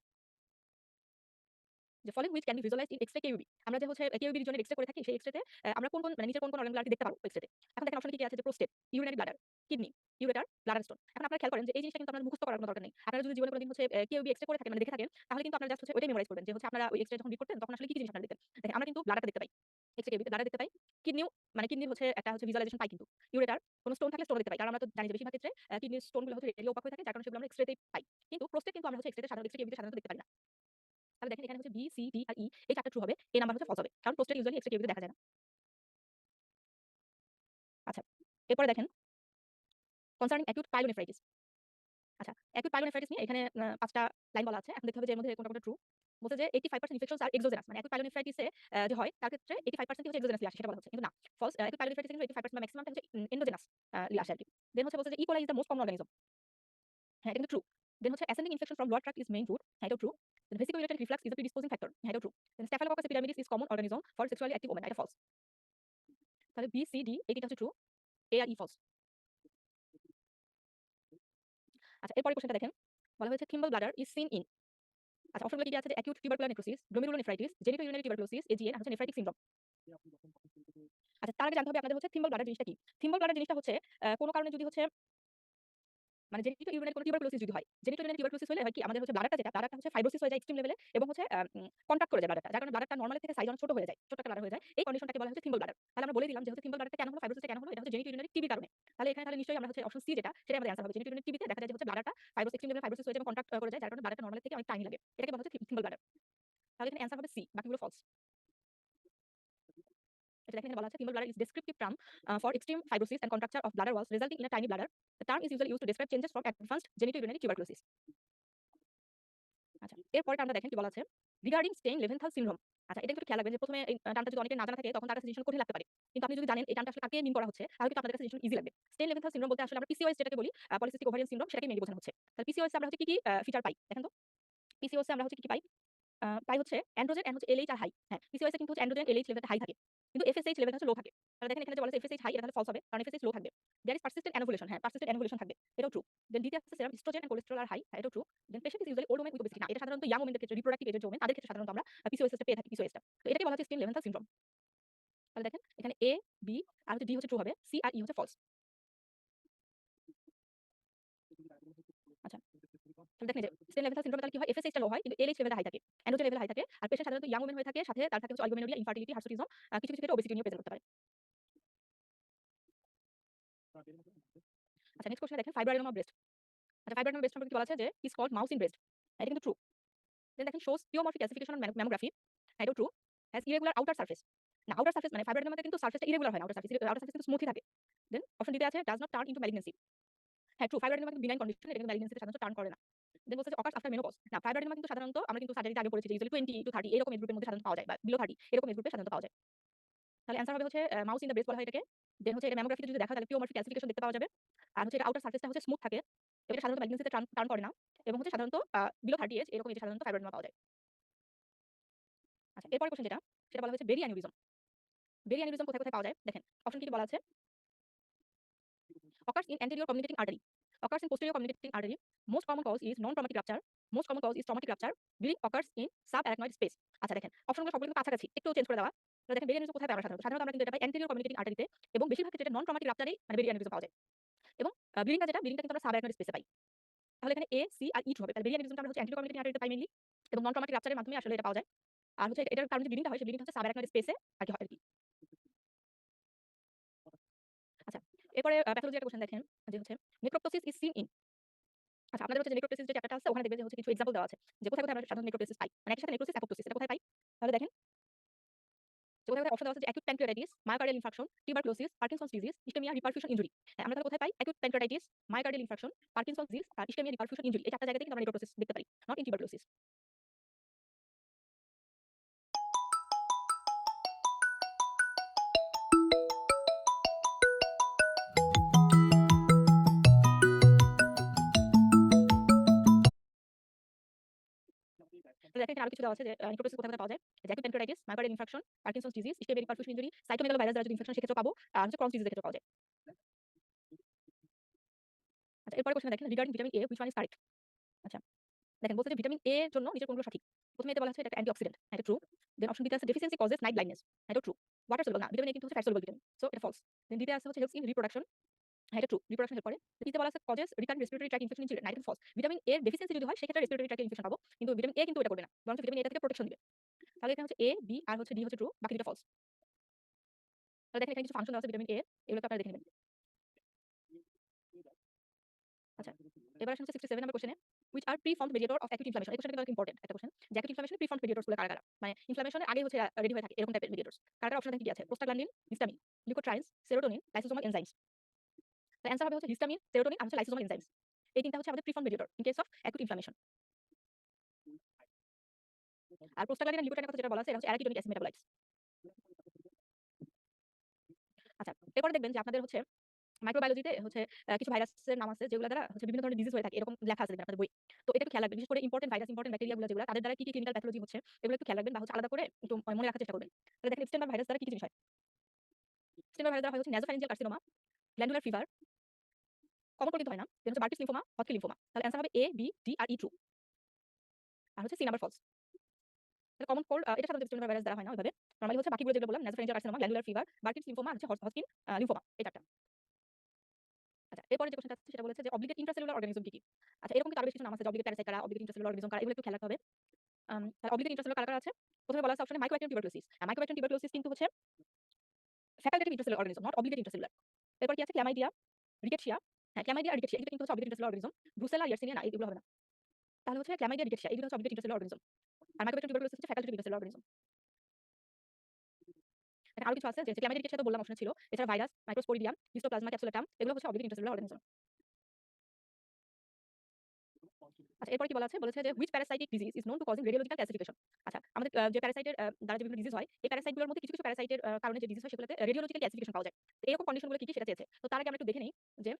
Speaker 1: following which can be visualized in X-ray KUB. আমরা যে হচ্ছে কেইউবি রিজনের এক্স-রে করে থাকি, সেই এক্স-রেতে আমরা কোন মানে নিচের কোন অর্গানগুলো আরকি দেখতে পারবো এক্স-রেতে। এখন দেখেন অপশনে কি কি আছে যে prostate, urinary bladder, kidney, ureter, bladder stone. এখন আপনারা খেয়াল করেন যে এই জিনিসটা কিন্তু আপনাদের মুখস্থ করার কোনো দরকার নেই। আপনারা যদি জীবনে কোনদিন হচ্ছে কেইউবি এক্স-রে করে থাকেন মানে দেখে থাকেন, তাহলে কিন্তু আপনারা জাস্ট হচ্ছে ওইটাই মেমোরাইজ করবেন যে হচ্ছে আপনারা ওই এক্স-রে যখন রিড করতেন তখন আসলে কি কি জিনিস আপনারা দেখতেন। দেখেন আমরা কিন্তু ব্লাডারটা দেখতে পাই। এক্স-রে কেইউবিতে ব্লাডার দেখতে পাই। কিডনিও মানে কিডনির হচ্ছে একটা হচ্ছে ভিজুয়ালাইজেশন পাই কিন্তু। ইউরেটার কোন স্টোন থাকলে স্টোন দেখতে পাই। কারণ আমরা তো জানি যে বেশিরভাগ ক্ষেত্রে কিডনির স্টোনগুলো হচ্ছে রেডিও অপাক হয়ে থাকে, যার কারণে সেগুলো আমরা এক্স-রেতেই পাই। কিন্তু প্রোস্টেট কিন্তু আমরা হচ্ছে এক্স-রেতে সাধারণত এক্স-রে কেইউবিতে সাধারণত দেখতে পারি না। তাহলে দেখেন এখানে হচ্ছে বি, সি, ডি আর ই এই ৪ টা ট্রু হবে। এ নাম্বার হচ্ছে ফলস হবে। কারণ প্রোস্টেট ইউজুয়ালি এক্স-রে কেইউবিতে দেখা যায় না। আচ্ছা, এরপরে দেখেন কনসার্নিং অ্যাকিউট পাইলোনেফ্রাইটিস। আচ্ছা, অ্যাকিউট পাইলোনেফ্রাইটিস নিয়ে এখানে ৫ টা লাইন বলা আছে। এখন দেখতে হবে যে এর মধ্যে কোনটা ট্রু। বলছে যে 85% ইনফেকশনস আর এক্সোজেনাস। মানে অ্যাকিউট পাইলোনেফ্রাইটিস এ যে হয় তার ক্ষেত্রে 85% ই হচ্ছে এক্সোজেনাসলি আসে সেটা বলা হচ্ছে। কিন্তু না, ফলস। অ্যাকিউট পাইলোনেফ্রাইটিস এ কিন্তু 85% বা মেক্সিমামটা হচ্ছে এন্ডোজেনাস হচ্ছে আরকি। দেন হচ্ছে বলছে যে E coli is the most common organism. হ্যাঁ, এটা কিন্তু ট্রু। দেন হচ্ছে ascending infection from lower tract is main route. হ্যাঁ, এটাও true. Then vesicoureteric reflux is a predisposing factor. হ্যাঁ, এটাও true. Then staphylococcus epidermidis is common organism for sexually active women. এটা false. তাহলে বি, সি, ডি এই ৩ টা হচ্ছে true. এ আর ই false. আচ্ছা, এরপরের কোশ্চেনটা দেখেন। বলা হয়েছে thimble bladder is seen in. আচ্ছা, অপশনগুলো কি কি আছে যে acute tubercular necrosis, glomerulonephritis, genitourinary tuberculosis, AGN আর হচ্ছে নেফ্রাইটিক সিনড্রোম। আচ্ছা, তার আগে জানতে হবে আপনাদের হচ্ছে থিম্বল ব্লাডার জিনিসটা কি? থিম্বল ব্লাডার জিনিসটা হচ্ছে কোন কারণে যদি হচ্ছে মানে জেনিটোইউরিনারি কোনো টিউবারকুলোসিস যদি হয়, জেনিটোইউরিনারি টিউবারকুলোসিস হলে হয় কি আমাদের হচ্ছে ব্লাডারটা হচ্ছে ফাইব্রোসিস হয়ে যায় এক্সট্রিম লেভেলে এবং হচ্ছে কন্ট্রাক্ট করে যায় ব্লাডারটা। যার কারণে ব্লাডারটা নরমালের থেকে সাইজ অনেক ছোট হয়ে যায়। ছোট একটা ব্লাডার হয়ে যায়। এই কন্ডিশনটাকে বলা হচ্ছে থিম্বল ব্লাডার। তাহলে আমরা বলে দিলাম যে হচ্ছে থিম্বল ব্লাডারটা কেন হলো, ফাইব্রোসিসটা কেন হলো, এটা হচ্ছে জেনিটোইউরিনারি টিবির কারণে। তাহলে এখানে নিশ্চয়ই আমরা হচ্ছে অপশন সি যেটা সেটাই আমাদের অ্যান্সার হবে। জেনিটোইউরিনারি টিবিতে দেখা যায় যে হচ্ছে ব্লাডারটা এক্সট্রিম লেভেলে ফাইব্রোসিস হয়ে যায় এবং কন্ট্রাক্ট করে যায়, যার কারণে ব্লাডারটা নরমালের থেকে অনেক টাইনি লাগে। এটাকে বলা হচ্ছে থিম্বল ব্লাডার। তাহলে এখানে অ্যান্সার হবে সি, বাকিগুলো ফলস। এটা দেখেন এখানে বলা আছে thimble bladder is descriptive term for extreme fibrosis and contracture of bladder walls resulting in a tiny bladder. The term is usually used to describe changes from advanced genitourinary tuberculosis. আচ্ছা, এরপরটা আমরা দেখেন কি বলা আছে রিগার্ডিং স্টেইন লেভেনথাল সিনড্রোম। আচ্ছা, এটা একটু খেয়াল রাখবেন যে প্রথমে এই টার্মটা যদি অনেকের না জানা থাকে তখন তার কাছে জিনিসটা কঠিন লাগতে পারে। কিন্তু আপনি যদি জানেন এই টার্মটা আসলে কাকে মিন করা হচ্ছে তাহলে কিন্তু আপনাদের কাছে জিনিসটা ইজি লাগবে। স্টেইন লেভেনথাল সিনড্রোম বলতে আসলে আমরা পিসিওএস যেটাকে বলি, পলিসিস্টিক ওভারিয়ান সিনড্রোম, সেটাকে মেইনলি বোঝানো হচ্ছে। তাহলে পিসিওএস এ আমরা হচ্ছে কি কি ফিচার পাই দেখেন তো? পিসিওএস এ আমরা হচ্ছে কি কি পাই? পাই হচ্ছে অ্যান্ড্রোজেন এন্ড হচ্ছে এলএইচ আর হাই। হ্যাঁ, পিসিওএস এ কিন্তু হচ্ছে অ্যান্ড্রোজেন এলএইচ লেভেলটা হাই থাকে। কিন্তু এফএসএইচ লেভেলটা হচ্ছে লো থাকে। তাহলে দেখেন এখানে যে বলা আছে এফএসএইচ হাই, এটা তাহলে ফলস হবে। কারণ এফএসএইচ লো থাকবে। There is persistent anovulation. হ্যাঁ, পারসিস্টেন্ট অ্যানোভুলেশন থাকবে। এটাও ট্রু। দেন দ্বিতীয় আছে serum oestrogen and cholesterol are high. হ্যাঁ, এটাও true. Then patient is usually old women with obesity. না, এটা সাধারণত ইয়াং ওমেনদের ক্ষেত্রে রিপ্রোডাক্টিভ এজের যে ওমেন তাদের ক্ষেত্রে সাধারণত আমরা পিসিওএস টা পেয়ে থাকি পিসিওএস টা। তো এটাকে বলা হচ্ছে স্কিন লেভেনথাল সিনড্রোম। তাহলে দেখেন এখানে এ, বি আর হচ্ছে ডি হচ্ছে ট্রু হবে। সি আর ই হচ্ছে ফলস। আচ্ছা। তাহলে দেখেন এই যে স্টেন লেভেল সিনড্রোমে তাহলে কি হয়? এফএসএইচ টা লো হয় কিন্তু এলএইচ লেভেলটা হাই থাকে। অ্যান্ড্রোজেন লেভেল হাই থাকে। আর পেশেন্ট সাধারণত ইয়াং ওমেন হয়ে থাকে, সাথে তার থাকে হচ্ছে অলিগোমেনোরিয়া, ইনফার্টিলিটি, হার্সুটিজম, কিছু, কিছু ক্ষেত্রে ওবেসিটি নিয়ে প্রেজেন্ট করতে পারে। আচ্ছা, নেক্সট কোয়েশ্চেনে দেখেন ফাইব্রোঅ্যাডেনোমা ব্রেস্ট। আচ্ছা, ফাইব্রোঅ্যাডেনোমা ব্রেস্ট সম্পর্কে কি বলা আছে যে is called mouse in breast. এটা কিন্তু ট্রু। দেন দেখেন shows pleomorphic calcification on mammography. এটাও true. Has irregular outer surface. না, আউটার সারফেস মানে ফাইব্রোঅ্যাডেনোমাতে কিন্তু সারফেসটা ইরেগুলার হয় না, আউটার সারফেস কিন্তু স্মুথই থাকে। দেন অপশন ডিতে আছে does not turn into malignancy. হ্যাঁ, ট্রু। ফাইব্রোঅ্যাডেনোমা কিন্তু বিনাইন কন্ডিশন, এটা কিন্তু ম্যালিগন্যান্সিতে সাধারণত টার্ন করে না। দেন বলছে যে অকার্স আফটার মেনোপজ। না, ফাইব্রোঅ্যাডেনোমা কিন্তু সাধারণত আমরা কিন্তু সার্জারিতে আগে পড়েছি যে ইউজুয়ালি 20 টু 30 এরকম এজ গ্রুপের মধ্যে সাধারণত পাওয়া যায় বা বিলো 30 এরকম এজ গ্রুপে সাধারণত পাওয়া যায়। তাহলে অ্যান্সার হবে হচ্ছে মাউস ইন দ্য ব্রেস্ট বলা হয় এটাকে। দেন হচ্ছে এটা ম্যামোগ্রাফিতে যদি দেখা হয় তাহলে পিওমরফিক ক্যালসিফিকেশন দেখতে পাওয়া যাবে। আর হচ্ছে এটা আউটার সারফেসটা হচ্ছে স্মুথ থাকে। এবং এটা সাধারণত ম্যালিগন্যান্সিতে টার্ন টার্ন করে না। এবং হচ্ছে সাধারণত বিলো 30 এজ এরকম এজে সাধারণত ফাইব্রোঅ্যাডেনোমা পাওয়া যায়। আচ্ছা, এরপরের কোয়েশ্চেন যেটা সেটা বলা হচ্ছে বেরি অ্যানিউরিজম। বেরি অ্যানিউরিজম কোথায়, কোথায় পাওয়া যায়? দেখেন অপশন কি, কি বলা আছে? occurs in anterior communicating artery, occurs in posterior communicating artery, most common cause is non-traumatic rupture, most common cause is traumatic rupture, bleeding occurs in subarachnoid space। আচ্ছা দেখেন অপশনগুলো সবগুলো কিন্তু কাছাকাছি, একটু চেঞ্জ করে দেওয়া। তো দেখেন বেরি অ্যানিউরিজম কোথায় পাই আমরা সাধারণত? সাধারণত আমরা কিন্তু এটা পাই anterior communicating artery তে, এবং বেশিরভাগ ক্ষেত্রে এটা নন ট্রমাটিক রাপচারেই মানে বেরি অ্যানিউরিজম পাওয়া যায়। এবং ব্লিডিংটা যেটা ব্লিডিংটা কিন্তু আমরা সাবআরাচনয়েড স্পেসে পাই। তাহলে এখানে এ, সি আর ই ট্রু হবে। তাহলে বেরি অ্যানিউরিজমটা আমরা হচ্ছে anterior communicating artery তে পাই মেইনলি, এবং নন ট্রমাটিক রাপচারের মাধ্যমে আসলে এটা পাওয়া যায়। আর হচ্ছে এটার কারণে যে ব্লিডিংটা হয় সেই ব্লিডিংটা হচ্ছে সাবআরাচনয়েড স্পেসে আর কি হয় আরকি। আচ্ছা, এরপরে প্যাথোলজি একটা কোয়েশ্চেন দেখেন যে হচ্ছে নেক্রোপ্টোসিস ইজ সিন ইন। আচ্ছা, আপনাদের হচ্ছে যে নেক্রোপ্টোসিস যে চ্যাপ্টারটা আছে ওখানে দেখবেন যে হচ্ছে কিছু এক্সাম্পল দেওয়া আছে যে কোথায়, কোথায় আমরা সাধারণত নেক্রোপ্টোসিস পাই। মানে একই সাথে নেক্রোসিস, অ্যাপোপ্টোসিস এটা কোথায় পাই? তাহলে দেখেন যে কোথায়, কোথায় অপশন দেওয়া আছে যে acute pancreatitis, myocardial infarction, tuberculosis, Parkinson's disease, ischaemia, reperfusion injury. হ্যাঁ, আমরা তাহলে কোথায় পাই? Acute pancreatitis, myocardial infarction, Parkinson's disease আর ইস্কেমিয়া, রিপারফিউশন ইনজুরি। এই চারটা জায়গাতে কিন্তু আমরা নেক্রোপ্টোসিস দেখতে পারি, নট ইন টিউবারকুলোসিস। তো দেখেন এখানে আরো কিছু দেওয়া আছে যে নেক্রোপ্টোসিস কোথায়, কোথায় পাওয়া যায়। যে acute pancreatitis, myocardial infarction, Parkinson's disease, ischaemia, reperfusion injury, cytomegalovirus দ্বারা যদি ইনফেকশন সেক্ষেত্রেও পাবো। আর হচ্ছে ক্রনস ডিজিজের ক্ষেত্রেও পাওয়া যায়। আচ্ছা, এরপরের কোয়েশ্চেনে দেখেন regarding vitamin A which one is correct. আচ্ছা, দেখেন বলছে যে ভিটামিন এ এর জন্য নিচের কোনগুলো সঠিক? প্রথমে এতে বলা আছে এটা একটা অ্যান্টিঅক্সিডেন্ট। এটা ট্রু। দেন অপশন বিতে আছে ডেফিসিয়েন্সি কজেস নাইট ব্লাইন্ডনেস। এটা ট্রু। ওয়াটার সলুবল না, ভিটামিন এ কিন্তু হচ্ছে ফ্যাট সলুবল ভিটামিন। সো এটা ফলস। দেন ডিতে আছে হচ্ছে হেল্পস ইন রিপ্রোডাকশন। হ্যাঁ, এটা ট্রু। রিপ্রোডাকশন হেল্প করে। টিতে বলা আছে causes recurrent respiratory tract infection in children. না, এটা ফলস। ভিটামিন এ এর ডেফিসিয়েন্সি যদি হয় সেক্ষেত্রে রেসপিরেটরি ট্র্যাক্ট ইনফেকশন পাবো। কিন্তু ভিটামিন এ কিন্তু এটা করবে না। বরং ভিটামিন এটা থেকে প্রোটেকশন দিবে। তাহলে এখানে হচ্ছে এ, বি আর হচ্ছে ডি হচ্ছে ট্রু, বাকি দুটো ফলস। তাহলে দেখেন এখানে কিছু ফাংশন দেওয়া আছে ভিটামিন এ এর। এগুলোকে আপনারা দেখে নেবেন। আচ্ছা, এবার আসেন হচ্ছে 67 নাম্বার কোশ্চেনে which are pre-formed mediator of acute inflammation। এই কোশ্চেনটা কিন্তু ইম্পোর্টেন্ট একটা কোশ্চেন। যে acute inflammation pre-formed mediators গুলো কারা, কারা? মানে ইনফ্লামেশনের আগে হচ্ছে রেডি হয়ে থাকে এরকম টাইপের mediators। কারা, কারা অপশন দেখেন কি আছে? Prostaglandin, histamine, leukotrienes, serotonin, lysosomal enzymes. তাহলে অ্যান্সার হবে হচ্ছে হিস্টামিন, সেরোটোনিন আর হচ্ছে লাইসোসোমাল এনজাইমস। এই তিনটা হচ্ছে আমাদের pre-formed mediator in case of acute inflammation। আর প্রোস্টাগ্ল্যান্ডিন আর লিউকোট্রাইনের কথা যেটা বলা আছে এটা হচ্ছে অ্যারাকিডোনিক অ্যাসিড মেটাবলাইটস। আচ্ছা, এরপরে দেখবেন যে আপনাদের হচ্ছে মাইক্রোবায়োলজিতে হচ্ছে কিছু ভাইরাসের নাম আছে যেগুলো দ্বারা হচ্ছে বিভিন্ন ধরনের ডিজিজ হয়ে থাকে এরকম লেখা আছে দেখবেন আপনাদের বই। তো এটা একটু খেয়াল রাখবেন। বিশেষ করে ইম্পোর্টেন্ট ভাইরাস, ইম্পোর্টেন্ট ব্যাকটেরিয়া গুলো যেগুলো তাদের দ্বারা কি, কি ক্লিনিক্যাল প্যাথোলজি হচ্ছে এগুলো একটু খেয়াল রাখবেন বা হচ্ছে আলাদা করে একটু মনে রাখার চেষ্টা করবেন। তাহলে দেখেন এপস্টেইন ভাইরাস দ্বারা কি, কি জিনিস হয়? এপস্টেইন ভাইরাস দ্বারা হয় হচ্ছে nasopharyngeal carcinoma, glandular fever, common cold কিন্তু হয় না। দেন হচ্ছে বার্কিস লিম্ফোমা, হটকিন লিম্ফোমা। তাহলে অ্যান্সার হবে এ, বি, ডি আর ই ট্রু। আর হচ্ছে সি নাম্বার ফলস। তাহলে কমন কোল্ড এটা সাধারণত এপস্টেইন ভাইরাস দ্বারা হয় না ওইভাবে। নরমালি হচ্ছে বাকিগুলো যেগুলো বললাম nasopharyngeal carcinoma, glandular fever, Burkitt's lymphoma আর হচ্ছে হটকিন লিম্ফোমা, এই চারটা। আচ্ছা, এরপরে যে কোশ্চেনটা আছে সেটা বলেছে যে অব্লিগেট ইন্ট্রাসেলুলার অর্গানিজম কি, কি? আচ্ছা, এরকম কিন্তু আরো বেশ কিছু নাম আছে যে অব্লিগেট প্যারাসাইট কারা, অব্লিগেট ইন্ট্রাসেলুলার অর্গানিজম কারা, এগুলো একটু খেয়াল রাখতে হবে। তাহলে অব্লিগেট ইন্ট্রাসেলুলার কারা, কারা আছে? প্রথমে বলা আছে অপশনে মাইক্রোব্যাকটেরিয়াম টিউবারকুলোসিস। মাইক্রোব্যাকটেরিয়াম টিউবারকুলোসিস কিন্তু হচ্ছে facultative intracellular organism, not obligate intracellular. এরপর কি আছে? Chlamydia, Rickettsia. হ্যাঁ, ক্ল্যামাইডিয়া আর রিকেটশিয়া এগুলো কিন্তু হচ্ছে obligate intracellular organism. Brucella, Yersinia না, এগুলো হবে না। তাহলে হচ্ছে ক্ল্যামাইডিয়া, রিকেটশিয়া এগুলো হচ্ছে অব্লিগেট ইন্ট্রাসেলুলার অর্গানিজম। আর মাইক্রোব্যাকটেরিয়াম টিউবারকুলোসিস হচ্ছে ফ্যাকাল্টেটিভ ইন্ট্রাসেলুলার অর্গানিজম। এখানে আরো কিছু আছে যে ক্ল্যামাইডিয়া, রিকেটশিয়া তো বললাম অপশনে ছিল। এছাড়া ভাইরাস, মাইক্রোস্পোরিডিয়াম, হিস্টোপ্লাজমা ক্যাপসুলেটাম এগুলো হচ্ছে অব্লিগেট ইন্ট্রাসেলুলার অর্গানিজম। আচ্ছা, এরপর কি বলা আছে? বলেছে যে which parasitic disease is known to causing radiological calcification। আচ্ছা, আমাদের যে প্যারাসাইটের দ্বারা যে বিভিন্ন ডিজিজ হয়, এই প্যারাসাইট গুলোর মধ্যে কিছু, কিছু প্যারাসাইটের কারণে যে ডিজিজ হয় সেগুলোতে রেডিওলজিক্যাল ক্যালসিফিকেশন পাওয়া যায়। তো এরকম কন্ডিশন গুলো কি, কি সেটা চেয়েছে। তো তার আগে আমরা একটু দেখে নেই যে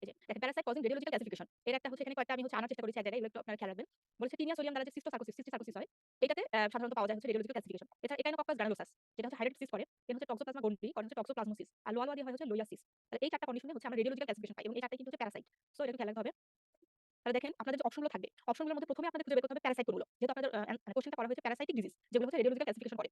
Speaker 1: এই যে দেখেন প্যারাসাইট কজিং রেডিওলজিক্যাল ক্লাসিফিকেশন এর একটা হচ্ছে এখানে কয়েকটা আমি হচ্ছে আনার চেষ্টা করেছি এক জায়গায়, এগুলো একটু আপনারা খেয়াল রাখবেন। বলেছে টিনিয়া সোডিয়াম দ্বারা যে সিস্টোসার্কোসিস হয় এটাতে সাধারণত পাওয়া যায় হচ্ছে রেডিওলজিক্যাল ক্লাসিফিকেশন। এছাড়া একাইনোকক্কাস গ্রানুলোসাস যেটা হচ্ছে হাইড্রেট সিস্ট করে, এটা হচ্ছে টক্সোপ্লাজমা গন্ডি, করে হচ্ছে টক্সোপ্লাজমোসিস, আর লোয়া দিয়ে হয় হচ্ছে লোয়াসিস। তাহলে এই চারটা কন্ডিশনে হচ্ছে আমরা রেডিওলজিক্যাল ক্লাসিফিকেশন পাই এবং এই চারটাই কিন্তু হচ্ছে প্যারাসাইট। সো এটা একটু খেয়াল রাখতে হবে। তাহলে দেখেন আপনাদের যে অপশনগুলো থাকবে, অপশনগুলোর মধ্যে প্রথমে আপনাদের খুঁজে বের করতে হবে প্যারাসাইট কোনগুলো। যেহেতু আপনাদের কোশ্চেনটা করা হয়েছে প্যারাসাইটিক ডিজিজ যেগুলো হচ্ছে রেডিওলজিক্যাল ক্লাসিফিকেশন করে।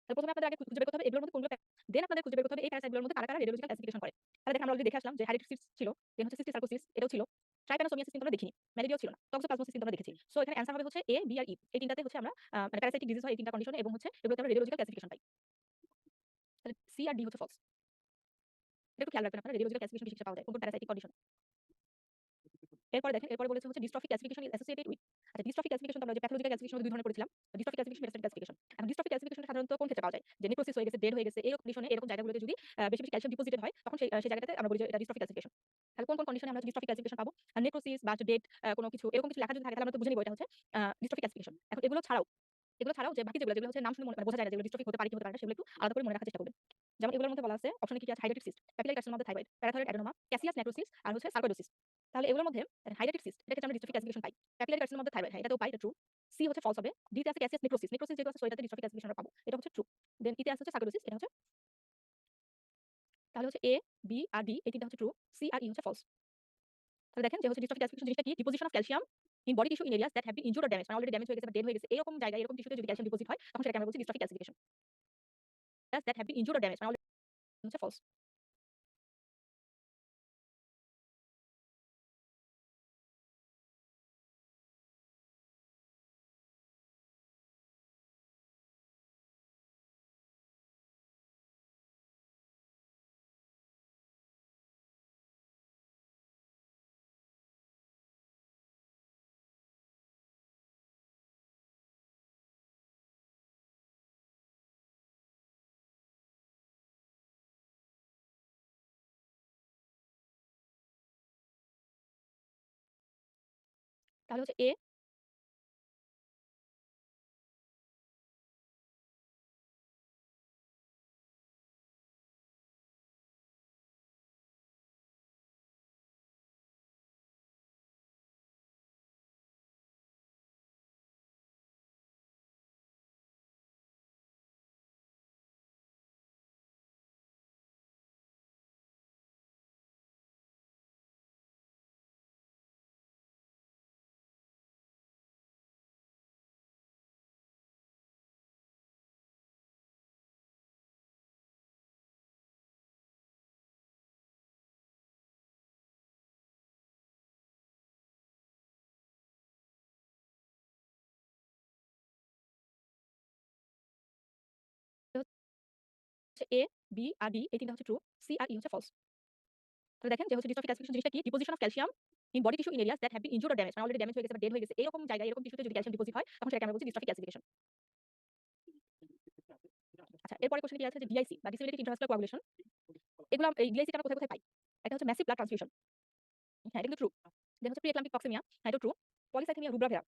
Speaker 1: তাহলে প্রথমে আপনাদের আগে খুঁজে বের করতে হবে এগুলোর মধ্যে কোনগুলো দেন আপনাদের খুঁজে বের করতে হবে এই প্যারাসাইটগুলোর মধ্যে কারা রেডিওলজিক্যাল ক্লাসিফিকেশন করে। তাহলে দেখেন আমরা অলরেডি দেখে আসলাম যে হাইড্রেট সিস্ট ছিল, দেন হচ্ছে সিস্টিসার্কোসিস এটাও ছিল। ট্রাইপ্যানোসোমিয়াসিস কিন্তু আমরা দেখিনি। ম্যালেরিয়াও ছিল না। টক্সোপ্লাজমোসিস কিন্তু আমরা দেখেছি। সো এখানে অ্যানসার হবে হচ্ছে এ, বি আর ই। এই তিনটাতে হচ্ছে আমরা মানে প্যারাসাইটিক ডিজিজ হয় এই তিনটা কন্ডিশনে এবং হচ্ছে এগুলোতে আমরা রেডিওলজিক্যাল ক্লাসিফিকেশন পাই। তাহলে সি আর ডি হচ্ছে ফলস। এটা একটু খেয়াল রাখবেন আপনারা রেডিওলজিক্যাল ক্লাসিফিকেশন কিসে পাওয়া যায়, কোন কোন প্যারাসাইটিক কন্ডিশন। এরপরে দেখেন, এরপরে বলেছে হচ্ছে dystrophic classification is associated with. আচ্ছা ডিস্ট্রফিক ক্লাসিফিকেশন তো আমরা যে প্যাথোলজিক্যাল ক্লাসিফিকেশন দুই ধরনের পড়েছিলাম। Dystrophic classification, metastatic classification. এখন ডিস্ট্রফিক ক্লাসিফিকেশনটা সাধারণত কোন ক্ষেত্রে পাওয়া যায়? যে নেক্রোসিস হয়ে গেছে, ডেড হয়ে গেছে এই কন্ডিশনে এরকম জায়গাগুলোতে যদি বেশি বেশি ক্যালসিয়াম ডিপোজিটেড হয় তখন সেই জায়গাটাতে আমরা বলি যে এটা ডিস্ট্রফিক ক্লাসিফিকেশন। তাহলে কোন কোন কন্ডিশনে আমরা ডিস্ট্রফিক ক্লাসিফিকেশন পাবো? নেক্রোসিস বা ডেড কোনো কিছু এরকম কিছু লেখা যদি থাকে তাহলে আমরা তো বুঝে নিব এটা হচ্ছে ডিস্ট্রফিক ক্লাসিফিকেশন। এখন এগুলো ছাড়াও যে বাকি যেগুলো হচ্ছে নাম শুনে মানে বোঝা যায় না যেগুলো ডিস্ট্রফিক হতে পারে কি হতে পারে না সেগুলো একটু আলাদা করে মনে রাখার চেষ্টা করবেন। যেমন এগুলোর মধ্যে বলা আছে অপশনে কি কি আছে? হাইড্রেটিক cyst, papillary carcinoma of the thyroid, parathyroid adenoma, caseous necrosis আর হচ্ছে সার্কোইডোসিস। তাহলে এগুলোর মধ্যে হাইড্রেটিক সিস্ট এটাকে আমরা ডিস্ট্রফিক ক্লাসিফিকেশন পাই। Papillary carcinoma of the thyroid হ্যাঁ এটাতেও পাই, এটা ট্রু। সি হচ্ছে ফলস হবে। ডি তে আছে ক্যাসিয়াস নেক্রোসিস, নেক্রোসিস যেগুলো আছে সো এটাতে ডিস্ট্রফিক ক্লাসিফিকেশন আমরা পাবো, এটা হচ্ছে ট্রু। দেন ইতে আছে হচ্ছে সার্কোইডোসিস, এটা হচ্ছে তাহলে হচ্ছে এ, বি আর ডি এই তিনটা হচ্ছে ট্রু, সি আর ই হচ্ছে ফলস। তাহলে দেখেন যে হচ্ছে ডিস্ট্রফিক ক্লাসিফিকেশন জিনিসটা কি? Deposition of calcium in body tissue in areas that have been injured or damaged, মানে অলরেডি ড্যামেজ হয়ে গেছে বা ডেড হয়ে গেছে এরকম জায়গায় এরকম টিস্যুতে যদি ক্যালসিয়াম ডিপোজিট হয় তখন সেটাকে আমরা বলছি dystrophic classification. That have been injured or damaged মানে অলরেডি হচ্ছে ফলস। তাহলে হচ্ছে এ, হচ্ছে এ, বি আর ডি এই তিনটা হচ্ছে ট্রু, সি আর ই হচ্ছে ফলস। তাহলে দেখেন যে হচ্ছে ডিস্ট্রফিক ক্লাসিফিকেশন জিনিসটা কি? Deposition of calcium in body tissue in areas that have been injured or damaged মানে অলরেডি ড্যামেজ হয়ে গেছে বা ডেড হয়ে গেছে এরকম জায়গায় এরকম টিস্যুতে যদি ক্যালসিয়াম ডিপোজিট হয় তখন সেটাকে আমরা বলছি ডিস্ট্রফিক ক্লাসিফিকেশন। আচ্ছা এরপরে কোশ্চেন কি আছে যে ডিআইসি বা ডিসিমিনেটেড ইন্ট্রাভাস্কুলার কোয়াগুলেশন এগুলো এই ডিআইসিটা আমরা কোথায় কোথায় পাই? একটা হচ্ছে ম্যাসিভ ব্লাড ট্রান্সফিউশন, হ্যাঁ এটা কিন্তু ট্রু। দেন হচ্ছে প্রি এক্লাম্পিক টক্সেমিয়া, হ্যাঁ এটা ট্রু। পলিসাইথেমিয়া রুব্রা ভেরা,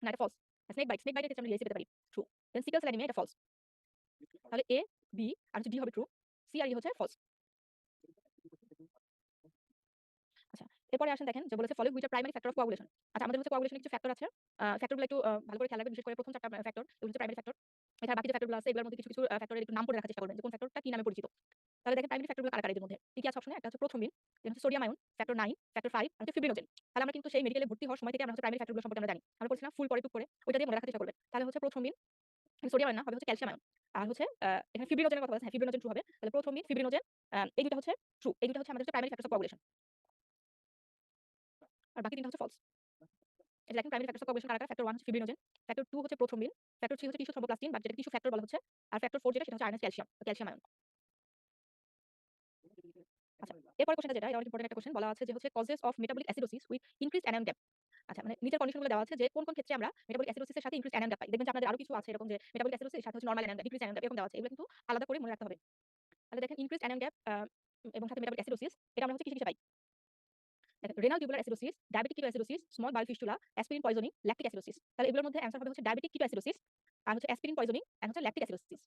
Speaker 1: না এটা ফলস। স্নেক বাইটের ক্ষেত্রে আমরা ডিআইসি পেতে পারি, ট্রু। দেন সিকল সেল অ্যানিমিয়া এটা ফলস। তাহলে এ, বি আর হচ্ছে ডি হবে ট্রু, সি আর ই হচ্ছে ফলস। আচ্ছা, এরপরে আসেন দেখেন যে বলেছে following which are primary factor of coagulation. আচ্ছা আমাদের হচ্ছে কোয়াগুলেশনের কিছু ফ্যাক্টর আছে। ফ্যাক্টরগুলো একটু ভালো করে খেয়াল রাখবেন, বিশেষ করে প্রথম ৪ টা ফ্যাক্টর এগুলো হচ্ছে প্রাইমারি ফ্যাক্টর। এছাড়া বাকি যে ফ্যাক্টরগুলো আছে এগুলোর মধ্যে কিছু কিছু ফ্যাক্টরের একটু নাম পড়ে রাখার চেষ্টা করবেন যে কোন ফ্যাক্টরটা কি নামে পরিচিত। তাহলে দেখেন প্রাইমারি ফ্যাক্টরগুলো কারা কারা এদের মধ্যে? কি কি আছে অপশনে? একটা হচ্ছে প্রথমিন, দেন হচ্ছে সোডিয়াম আয়ন, ফ্যাক্টর 9, ফ্যাক্টর 5 আর হচ্ছে ফিব্রিনোজেন। তাহলে আমরা কিন্তু সেই মেডিকেলে ভর্তি হওয়ার সময় থেকে আমরা হচ্ছে প্রাইমারি ফ্যাক্টরগুলো সম্পর্কে আমরা জানি। আমরা পড়ছিলাম ফুল পরে টুক করে ওইটা দিয়ে মনে রাখার চেষ্টা করবেন। তাহলে হচ্ছে প্রথমিন, সোডিয়াম আয়ন না হবে হচ্ছে ক্যালসিয়াম আয়ন। আর হচ্ছে এখানে ফিব্রিনোজেনের কথা বলা আছে, হ্যাঁ ফিব্রিনোজেন ট্রু হবে। তাহলে প্রথমিন, ফিব্রিনোজেন এই দুটো হচ্ছে ট্রু। এই দুটো হচ্ছে আমাদের প্রাইমারি ফ্যাক্টরস অফ কোয়াগুলেশন। আর বাকি তিনটা হচ্ছে ফলস। এটা দেখেন প্রাইমারি ফ্যাক্টরস অফ কোয়াগুলেশন কারা কারা? ফ্যাক্টর 1 হচ্ছে ফিব্রিনোজেন, ফ্যাক্টর 2 হচ্ছে প্রথমিন, ফ্যাক্টর 3 হচ্ছে টিস্যু থ্রোম্বোপ্লাস্টিন বা যেটা টিস্যু ফ্যাক্টর বলা হচ্ছে, আর ফ্যাক্টর 4 যেটা সেটা হচ্ছে আয়নাস ক্যালসিয়াম, ক্যালসিয়াম আয়ন। আচ্ছা, এরপরের কোশ্চেনটা যেটা এটা অনেক ইম্পোর্টেন্ট একটা কোশ্চেন বলা আছে যে হচ্ছে causes of metabolic acidosis with increased anion gap. আচ্ছা মানে নিচের কন্ডিশনগুলো দেওয়া আছে যে কোন কোন ক্ষেত্রে আমরা মেটাবলিক অ্যাসিডোসিসের সাথে ইনক্রিজড অ্যানায়ন গ্যাপ পাই। দেখবেন যে আপনাদের আরো কিছু আছে এরকম যে মেটাবলিক অ্যাসিডোসিস সাথে হচ্ছে normal anion gap, decrease anion gap এরকম দেওয়া আছে। এগুলো কিন্তু আলাদা করে মনে রাখতে হবে। তাহলে দেখেন ইনক্রিজড অ্যানায়ন গ্যাপ এবং সাথে মেটাবলিক অ্যাসিডোসিস এটা আমরা হচ্ছে কিসে কিসে পাই? দেখেন renal tubular acidosis, diabetic ketoacidosis, small bowel fistula, aspirin poisoning, lactic acidosis. তাহলে এগুলোর মধ্যে অ্যানসার হবে হচ্ছে ডায়াবেটিক কিটোঅ্যাসিডোসিস আর হচ্ছে অ্যাসপিরিন পয়জনিং এন্ড হচ্ছে ল্যাকটিক অ্যাসিডোসিস।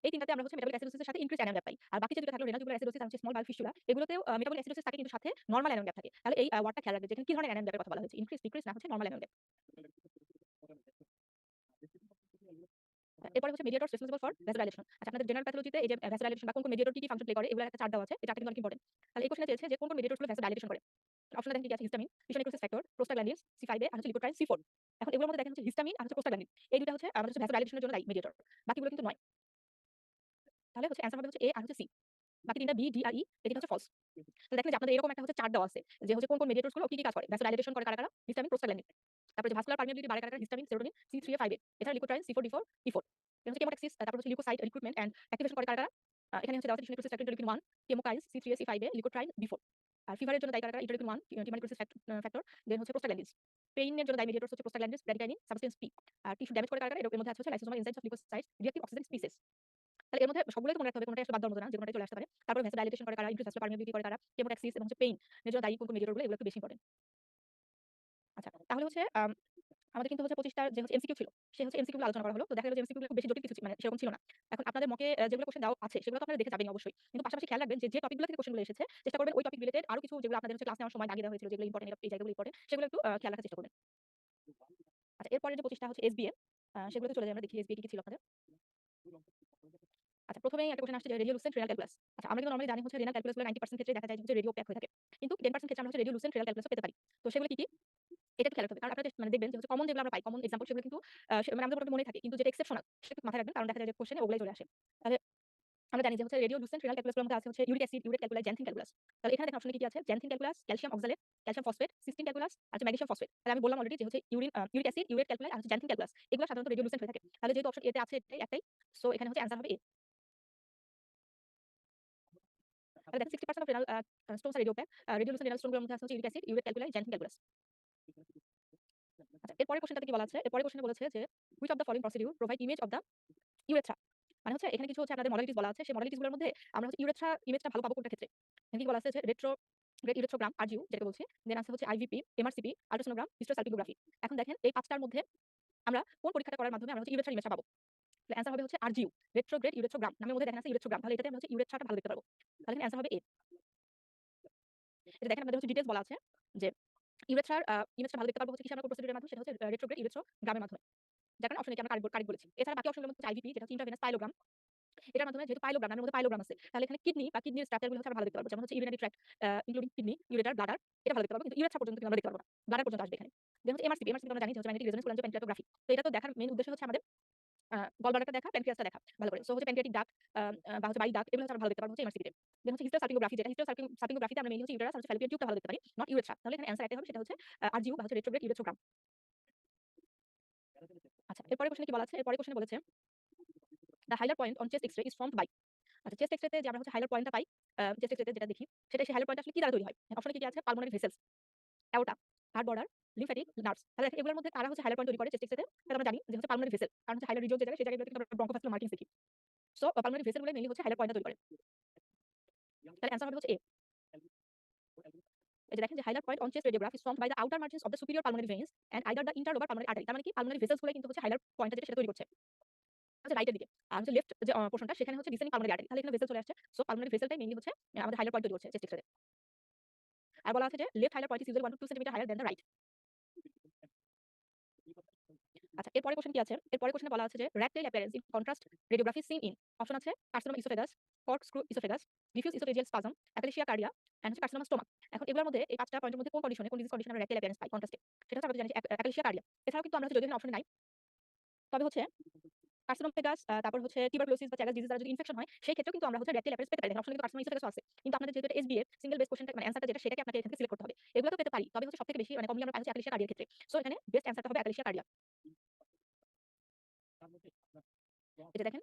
Speaker 1: এই ৩ টাতে আমরা হচ্ছে মেটাবলিক অ্যাসিডোসিসের সাথে ইনক্রিজড অ্যানিয়ন গ্যাপ পাই। আর বাকি যে ২টা থাকলো রেনাল টিউবুলার অ্যাসিডোসিস আর হচ্ছে small bowel fistula এগুলোতেও metabolic acidosis থাকে কিন্তু সাথে নরমাল অ্যানিয়ন গ্যাপ থাকে। তাহলে এই ওয়ার্ডটা খেয়াল রাখবেন যে এখানে কি ধরনের অ্যানিয়ন গ্যাপের কথা বলা হয়েছে। ইনক্রিজ, ডিক্রিজ না হচ্ছে নরমাল অ্যানিয়ন গ্যাপ। এরপরে হচ্ছে মেডিয়েটরস রেসপন্সিবল ফর ভ্যাসোডাইলেশন। আচ্ছা আপনাদের জেনারেল প্যাথোলজিতে এই যে ভ্যাসোডাইলেশন বা কোন মেডিয়েটর কি ফাংশন প্লে করে এগুলোর একটা চার্ট দেওয়া আছে। এই চার্টটা কিন্তু অনেক ইম্পোর্টেন্ট। তাহলে এই কোশ্চেনে চেয়েছে যে কোন মেডিয়েটরস গুলো ভ্যাসোডাইলেশন করে। অপশনে দেখেন কি আছে histamine, tissue necrosis factor, prostaglandins, C5a আর হচ্ছে লিউকোট্রাইন C4। এখন এগুলোর মধ্যে দেখেন হচ্ছে হিস্টামিন আর হচ্ছে প্রোস্টাগ্ল্যান্ডিন। এই দুটো হচ্ছে আমাদের হচ্ছে ভ্যাসোডাইলেশনের জন্য দায়ী মেডিয়েটর। বাকিগুলো কিন্তু নয়। তাহলে হচ্ছে অ্যানসার হবে হচ্ছে A আর হচ্ছে C। বাকি ৩টা B, D আর E এই ৩টা হচ্ছে ফলস। তো দেখেন যে আপনাদের এরকম একটা হচ্ছে চার্ট দেওয়া আছে যে হচ্ছে কোন মেডিয়েটরস গুলো কি কাজ করে। ভ্যাসোডাইলেশন করে কারা, কারা? Histamine, prostaglandin. তারপরে যে ভাস্কুলার পারমিয়াবিলিটি বাড়ায় কারা, কারা? Histamine, serotonin, C3a 5a। এছাড়া লিউকোট্রাইন C4 D4 E4। এটা হচ্ছে কেমোট্যাক্সিস তারপর হচ্ছে লিউকোসাইট রিক্রুটমেন্ট এন্ড অ্যাক্টিভেশন করে কারা, কারা? এখানে হচ্ছে দেওয়া আছে tissue necrosis factor interleukin 1, chemokines C3a C5a, leukotriene B4। আর ফিভারের জন্য দায়ী কারা, কারা? Interleukin 1, tumour necrosis factor, then হচ্ছে প্রোস্টাগ্ল্যান্ডিনস। পেইনের জন্য দায়ী মেডিয়েটরস হচ্ছে প্রোস্টাগ্ল্যান্ডিনস, ব্র্যাডিকাইনিন, সাবস্টেন্স P। আর টিস্যু ড্যামেজ করে কারা, কারা? এর মধ্যে আছে হচ্ছে lysosomal enzymes of leukocytes, reactive oxygen species. তাহলে এর মধ্যে সবগুলোই তো মনে রাখতে হবে, কোনটাই আসলে বাদ দেওয়ার মতো না, যেকোনোটাই চলে আসতে পারে। তারপরে ভ্যাসোডাইলেশন করে কারা, ইনক্রিজ ভাস্কুলার পারমিয়াবিলিটি করে কারা, কেমোট্যাক্সিস এবং হচ্ছে পেইন এর জন্য দায়ী কোন মেডিয়েটর গুলো এগুলো একটু বেশি ইম্পোর্টেন্ট। আচ্ছা তাহলে হচ্ছে আমাদের কিন্তু হচ্ছে 25 টার যে হচ্ছে এমসিকিউ ছিল, সে হচ্ছে এমসিকিউ গুলো আলোচনা করা হলো। তো দেখা গেল যে এমসিকিউ গুলো খুব বেশি জটিল কিছু মানে সেরকম ছিল না। এখন আপনাদের মকে যেগুলো কোশ্চেন দেওয়া আছে সেগুলো তো আপনারা দেখে যাবেনই অবশ্যই। কিন্তু পাশাপাশি খেয়াল রাখবেন যে টপিক গুলো থেকে কোশ্চেন গুলো এসেছে চেষ্টা করবেন ওই টপিক রিলেটেড আরো কিছু যেগুলো আপনাদের হচ্ছে ক্লাস নেওয়ার সময় দাগিয়ে দেওয়া হয়েছিল যেগুলো ইম্পোর্টেন্ট এই জায়গাগুলো ইম্পোর্টেন্ট সেগুলো একটু খেয়াল রাখার চেষ্টা করবেন। আচ্ছা এরপরে যে 25 টা হচ্ছে এসবিএ সেগুলোতে চলে যাই আমরা দেখি এসবিএ কি কি ছিল আপনাদের। আচ্ছা প্রথমেই একটা কোশ্চেন আসছে যে রেডিওলুসেন্ট রেনাল ক্যালকুলাস। আচ্ছা আমরা কিন্তু নরমালি জানি হচ্ছে রেনাল ক্যালকুলাস গুলো 90% ক্ষেত্রে দেখা যায় যে রেডিও প্যাক হয়ে থাকে। কিন্তু 10% ক্ষেত্রে আমরা হচ্ছে রেডিওলুসেন্ট রেনাল ক্যালকুলাস পেতে পারি। তো সেগুলো কি কি? এটা একটু খেয়াল রাখতে হবে। কারণ আপনারা মানে দেখবেন যে হচ্ছে কমন যেগুলো আমরা পাই, কমন এক্সাম্পল সেগুলো কিন্তু মানে আমাদের মোটামুটি মনেই থাকে। কিন্তু যেটা এক্সেপশনাল সেটা একটু মাথায় রাখবেন। কারণ দেখা যায় যে কোশ্চেনে ওগুলাই চলে আসে। তাহলে আমরা জানি যে হচ্ছে রেডিওলুসেন্ট রেনাল ক্যালকুলাস গুলোর মধ্যে আছে হচ্ছে uric acid, urate calculus, xanthine calculus. তাহলে এখানে দেখেন অপশনে কি কি আছে? Xanthine calculus, calcium oxalate, calcium phosphate, cystine calculus আর হচ্ছে ম্যাগনেসিয়াম ফসফেট। তাহলে আমি বললাম অলরেডি যে হচ্ছে ইউরিক অ্যাসিড, ইউরেট ক্যালকুলাস আর হচ্ছে জ্যানথিন ক্যালকুলাস এগুলো সাধারণত রেডিওলুসেন্ট হয়ে থাকে। তাহলে যেহেতু অপশন এ তে আছে এটাই একটাই, সো এখানে হচ্ছে অ্যানসার হবে এ। তাহলে দেখেন 60% of renal stones are radiopaque. Radiolucent renal stone গুলোর মধ্যে আছে হচ্ছে uric acid, urate calculus, xanthine calculus. আচ্ছা এরপরের কোশ্চেনটাতে কি বলা আছে? এরপরের কোশ্চেনে বলেছে যে which of the following procedure provide image of the urethra. মানে হচ্ছে এখানে কিছু হচ্ছে আপনাদের মডালিটিস বলা আছে। সেই মডালিটিস গুলোর মধ্যে আমরা হচ্ছে ইউরেথ্রা ইমেজটা ভালো পাবো কোনটা ক্ষেত্রে? এখানে কি বলা আছে যে রেট্রোগ্রেড ইউরেথ্রোগ্রাম আরজিইউ যেটা বলছি, দেন আছে হচ্ছে আইভিপি, এমআরসিপি, আল্ট্রাসোনোগ্রাম, হিস্টোসালপিঙ্গোগ্রাফি। এখন দেখেন এই ৫ টার মধ্যে আমরা কোন পরীক্ষাটা করার মাধ্যমে আমরা হচ্ছে ইউরেথ্রার ইমেজটা পাবো? তাহলে অ্যানসার হবে হচ্ছে আরজিইউ, রেট্রোগ্রেড ইউরেথ্রোগ্রাম নামের মধ্যে দেখেন আছে ইউরেথ্রোগ্রাম। তাহলে এটাতে আমরা হচ্ছে ইউরেথ্রাটা ভালো দেখতে পারবো। তাহলে এখানে অ্যানসার হবে এ। এটা দেখেন আমাদের হচ্ছে ডিটেইলস বলা আছে যে ইউরেথ্রার ইমেজটা ভালো দেখতে পারবো হচ্ছে কিসের আমরা প্রসিডিউরের মাধ্যমে, সেটা হচ্ছে রেট্রোগ্রেড ইউরেথ্রোগ্রামের মাধ্যমে। যার কারণে অপশন এ কে আমরা কারেক্ট বলেছি। এছাড়া বাকি অপশনগুলোর মধ্যে আইভিপি যেটা হচ্ছে ইন্ট্রাভেনাস পাইলোগ্রাম। এটার মাধ্যমে যেহেতু পাইলোগ্রাম নামের মধ্যে পাইলোগ্রাম আছে, তাহলে এখানে কিডনি বা কিডনির স্ট্রাকচার গুলো হচ্ছে আমরা ভালো দেখতে পারবো। যেমন হচ্ছে urinary tract including kidney, ureter, bladder এটা ভালো দেখতে পারবো। কিন্তু ইউরেথ্রা পর্যন্ত কিন্তু আমরা দেখতে পারবো না। ব্লাডার পর্যন্ত আসবে এখানে। দেন হচ্ছে এমআরসিপি আমরা জানি যে হচ্ছে ম্যাগনেটিক রেজোন্যান্স কোলাঞ্জোপেনক্লিটোগ্রাফি। তো এটা তো দেখার মেইন উদ্দেশ্য হচ্ছে আমাদের গলব্লাডারটা দেখা, প্যানক্রিয়াসটা দেখা ভালো করে। সো হচ্ছে প্যানক্রিয়াটিক ডাক্ট বা হচ্ছে বাইল ডাক্ট এগুলো হচ্ছে আমরা ভালো দেখতে পারবো হচ্ছে এমআরসিপিতে। দেন হচ্ছে হিস্টোসালপিঙ্গোগ্রাফি যেটা হিস্টোসালপিঙ্গোগ্রাফিতে আমরা মেইনলি হচ্ছে ইউটেরাস আর হচ্ছে ফ্যালোপিয়ান টিউবটা ভালো দেখতে পারি, নট ইউরেথ্রা। তাহলে এখানে অ্যানসার একটাই হবে, সেটা হচ্ছে আরজিইউ বা হচ্ছে রেট্রোগ্রেড ইউরেথ্রোগ্রাম। আচ্ছা এরপরের কোশ্চেনে কি বলা আছে? এরপরের কোশ্চেনে বলেছে the hilar point on chest X-ray is formed by. আচ্ছা চেস্ট এক্স-রে তে যে আমরা হচ্ছে হাইলার পয়েন্টটা পাই, চেস্ট এক্স-রে তে যেটা দেখি সেটা সেই হাইলার পয়েন্ট আসলে কি দ্বারা তৈরি হয়? অপশনে কি কি আছে? Pulmonary vessels, aorta, heart border, lymphatic, nerves. তাহলে দেখেন এগুলোর মধ্যে কারা হচ্ছে হাইলার পয়েন্ট তৈরি করে চেস্ট এক্স-রে তে? সেটা আমরা জানি যে হচ্ছে পালমোনারি ভেসেল। কারণ হচ্ছে হাইলার রিজিয়ন যে জায়গায় সেই জায়গাগুলোতে কিন্তু আমরা ব্রঙ্কোভাস্কুলার মার্কিংস দেখি। সো পালমোনারি ভেসেল গুলো মেইনলি হচ্ছে হাইলার পয়েন্টটা তৈরি করে। তাহলে অ্যানসার হবে হচ্ছে এ। এই যে দেখেন যে hilar point on chest radiograph is formed by the outer margins of the superior pulmonary veins and either the interlobar pulmonary artery. তার মানে কি পালমোনারি ভেসেলস গুলো কিন্তু হচ্ছে হাইলার পয়েন্টটা যেটা সেটা তৈরি করছে হচ্ছে রাইটের দিকে। আর হচ্ছে লেফট যে পোরশনটা সেখানে হচ্ছে ডিসেন্ডিং পালমোনারি আর্টারি। তাহলে এখানে ভেসেল চলে আসছে। সো পালমোনারি ভেসেলটাই মেইনলি হচ্ছে আমাদের হাইলার পয়েন্ট তৈরি করছে চেস্ট এক্স-রে। আর বলা আছে যে left hilar point is usually 1 to 2 centimetre higher than the right. আচ্ছা এরপরের কোশ্চেন কি আছে? এরপরের কোশ্চেনে বলা আছে যে rat tail appearance in contrast radiography seen in. Option আছে carcinoma oesophagus, corkscrew oesophagus, diffuse oesophageal spasm, achalasia cardia and হচ্ছে কার্সিনোমা স্টোমাক। এখন এগুলোর মধ্যে এই ৫ টা পয়েন্টের মধ্যে কোন কন্ডিশনে কোন ডিজিজ কন্ডিশনে আমরা র‍্যাট টেইল অ্যাপিয়ারেন্স পাই কন্ট্রাস্টে? সেটা হচ্ছে আমরা জানি যে অ্যাকালেশিয়া কার্ডিয়া। এছাড়াও কিন্তু আমরা হচ্ছে যদিও এখানে অপশনে নাই, তবে হচ্ছে কার্সিনোমা তারপর হচ্ছে টিউবারকুলোসিস বা চ্যাগাস ডিজিজ দ্বারা যদি ইনফেকশন হয় সেই ক্ষেত্রেও কিন্তু আমরা হচ্ছে র‍্যাট টেইল অ্যাপিয়ারেন্স পেতে পারি। দেখেন অপশনে কিন্তু কার্সিনোমা ইসোফেগাসও আছে। কিন্তু আপনাদের যেহেতু এটা এসবিএ সিঙ্গেল বেস কোশ্চেনটা মানে অ্যানসারটা যেটা সেটাকে আপনাকে এখান থেকে সিলেক্ট করতে হবে। এগুলো তো পেতে পারি। তবে হচ্ছে সবথেকে বেশি মানে কমনলি আমরা পাই হচ্ছে অ্যাকালেশিয়া কার্ডিয়ার ক্ষেত্রে। সো এখানে বেস্ট অ্যানসারটা হবে অ্যাকালেশিয়া কার্ডিয়া। এটা দেখেন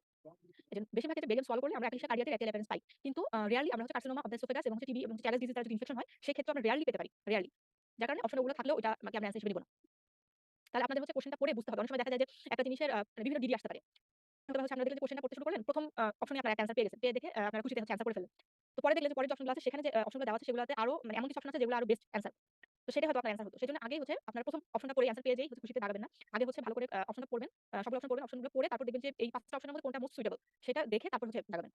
Speaker 1: এই যে বেশিরভাগ ক্ষেত্রে বেরিয়াম সলভ করলে আমরা অ্যাকালেশিয়া কার্ডিয়াতে র‍্যাট টেইল অ্যাপিয়ারেন্স পাই। কিন্তু রেয়ারলি আমরা হচ্ছে কার্সিনোমা অফ দ্য এসোফেগাস এবং হচ্ছে টিবি এবং চ্যাগাস ডিজিজ দ্বারা যদি ইনফেকশন হয় সেই ক্ষেত্রে আমরা রেয়ারলি পেতে পারি। রেয়ারলি। যার কারণে অপশন ওগুলো থাকলেও ওটা আমরা অ্যান্সার হিসেবে নিব না। তাহলে আপনাদের হচ্ছে কোশ্চেনটা পড়ে বুঝতে হবে। অনেক সময় দেখা যায় যে একটা জিনিসের মানে বিভিন্ন ডিগ্রি আসতে পারে। হয়তোবা হচ্ছে আপনারা দেখলেন যে কোশ্চেনটা পড়তে শুরু করলেন, ১ম অপশনে আপনারা একটা অ্যান্সার পেয়ে গেছেন। পেয়ে দেখে আপনারা খুশিতে হচ্ছে অ্যান্সার করে ফেললেন। তো পরে দেখলেন যে পরের যে অপশনগুলো আছে সেখানে যে অপশনগুলো দেওয়া আছে সেগুলোতে আরো মানে এমন কিছু অপশন আছে যেগুলো আরো বেস্ট অ্যান্সার। তো সেটাই হয়তো আপনার অ্যান্সার হতো। সেজন্য আগেই হচ্ছে আপনারা ১ম অপশনটা পড়ে অ্যান্সার পেয়ে যেই হচ্ছে খুশিতে দাগাবেন না। আগে হচ্ছে ভালো করে অপশনটা পড়বেন। সবগুলো অপশন পড়বেন। অপশনগুলো পড়ে তারপর দেখবেন যে এই ৫ টা অপশনের মধ্যে কোনটা মোস্ট সুইটেবল সেটা দেখে তারপর হচ্ছে দাগাবেন।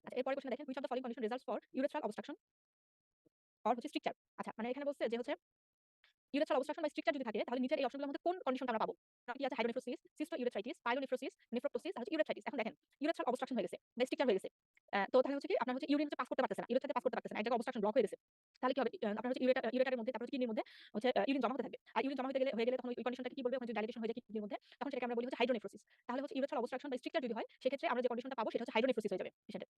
Speaker 1: আচ্ছা এর পরের কোয়েশ্চেন দেখেন, which of the following condition results for urethral obstruction or হচ্ছে stricture? আচ্ছা মানে এখানে বলছে যে হচ্ছে ইউরেথ্রাল অবস্ট্রাকশন বা স্ট্রিকচার যদি থাকে তাহলে নিচের এই অপশনগুলোর মধ্যে কোন কন্ডিশনটা আমরা পাবো? কি আছে হাইড্রোনেফ্রোসিস, সিস্টোইউরেথ্রাইটিস, পাইলোনেফ্রোসিস, নেফ্রোপ্টোসিস আর হচ্ছে ইউরেথ্রাইটিস। এখন দেখেন ইউরেথ্রাল অবস্ট্রাকশন হয়ে গেছে বা স্ট্রিকচার হয়ে গেছে। তো তাহলে হচ্ছে কি আপনার হচ্ছে ইউরিন হচ্ছে পাস করতে পারতেছে না। ইউরেথ্রাতে পাস করতে পারতেছে না। এক জায়গায় অবস্ট্রাকশন ব্লক হয়ে গেছে। তাহলে কি হবে? আপনার হচ্ছে ইউরেটারের মধ্যে তারপর হচ্ছে কিডনির মধ্যে হচ্ছে ইউরিন জমা হতে থাকবে। আর ইউরিন জমা হয়ে গেলে তখন ওই কন্ডিশনটাকে কি বলবে? ওখানে যদি ডাইলেটেশন হয়ে যায় কিডনির মধ্যে তখন সেটাকে আমরা বলি হচ্ছে হাইড্রোনেফ্রোসিস। তাহলে হচ্ছে ইউরেথ্রাল অবস্ট্রাকশন বা স্ট্রিকচার যদি হয় সেক্ষেত্রে আমরা যে কন্ডিশনটা পাবো সেটা হচ্ছে হাইড্রোনেফ্রোসিস হয়ে যাবে পেশেন্টের।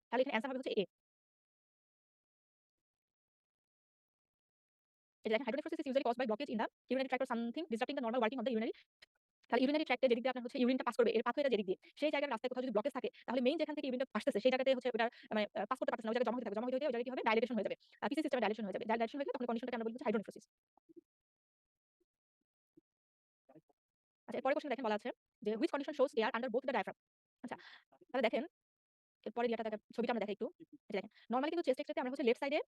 Speaker 1: তাহলে এখানে অ্যান্সার হবে হচ্ছে এ। এই যে দেখেন hydronephrosis is usually caused by blockage in the urinary tract or something disrupting the normal working of the urinary। তাহলে ইউরিনারি ট্র্যাক্টে যেদিক দিয়ে আপনার হচ্ছে ইউরিনটা পাস করবে এর পাথওয়েটা যেদিক দিয়ে সেই জায়গার রাস্তায় কোথাও যদি ব্লকেজ থাকে তাহলে মেইন যেখান থেকে ইউরিনটা আসতেছে সেই জায়গাতে হচ্ছে ওটা মানে পাস করতে পারতেছে না, ওই জায়গায় জমা হতে থাকবে। জমা হতে ওই জায়গায় কি হবে? ডাইলেটেশন হয়ে যাবে। পিসি সিস্টেমে ডাইলেশন হয়ে যাবে। ডাইলেশন হয়ে গেলে তখন কন্ডিশনটাকে আমরা বলি হচ্ছে হাইড্রোনেফ্রোসিস। আচ্ছা এর পরের কোশ্চেন দেখেন বলা আছে যে which condition shows air under both the diaphragm. আচ্ছা তাহলে দেখেন এরপরের ছবিটা আমরা দেখাই একটু। এই যে দেখেন নরমালি কিন্তু চেস্ট এক্স-রেতে আমরা হচ্ছে লেফট সাইডে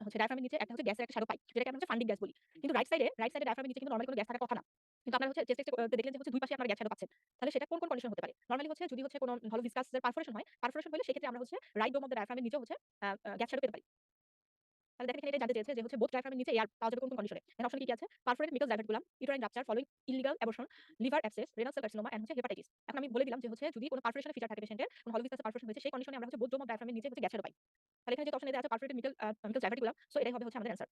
Speaker 1: হচ্ছে ডায়াফ্রামের নিচে একটা হচ্ছে গ্যাসের একটা শ্যাডো পাই যেটাকে আমরা হচ্ছে ফান্ডিং গ্যাস বলি। কিন্তু রাইট সাইডে ডায়াফ্রামের নিচে কিন্তু নরমালি কোনো গ্যাস থাকার কথা না। কিন্তু আপনারা হচ্ছে চেস্ট এক্স-রে দেখলেন যে হচ্ছে দুই পাশে আপনারা গ্যাস শ্যাডো পাচ্ছেন। তাহলে সেটা কোন কন্ডিশন হতে পারে? নরমালি হচ্ছে যদি হচ্ছে কোনো হলো ভিসকাসের পারফোরেশন হয়, পারফোরেশন হলে সেক্ষেত্রে আমরা হচ্ছে রাইট ডোম অফ দ্য ডায়াফ্রামের নিচেও হচ্ছে গ্যাস শ্যাডো পেতে পারি। তাহলে দেখেন এখানে এটা জানতে চেয়েছে যে হচ্ছে বোথ ডায়াফ্রামের নিচে এয়ার পাওয়া যাবে কোন কন্ডিশনে? এখানে অপশন কি আছে? Perforated Meckel's diverticulum, uterine rupture following illegal abortion, liver abscess, renal cell carcinoma and হচ্ছে হেপাটাইটিস। এখন আমি বলে দিলাম যে হচ্ছে যদি কোনো পারফোরেশনের ফিচার থাকে পেশেন্টের, কোনো হলো ভিসকাসের পারফোরেশন হয়েছে সেই কন্ডিশনে আমরা হচ্ছে বোথ ডোম অফ ডায়াফ্রামের নিচে হচ্ছে গ্যাস শ্যাডো পাই। তাহলে এখানে যে অপশন আছে পারফোরেটেড মিকোস ডাইভার্টিকুলাম, সো এটাই হবে হচ্ছে আমাদের অ্যান্সার।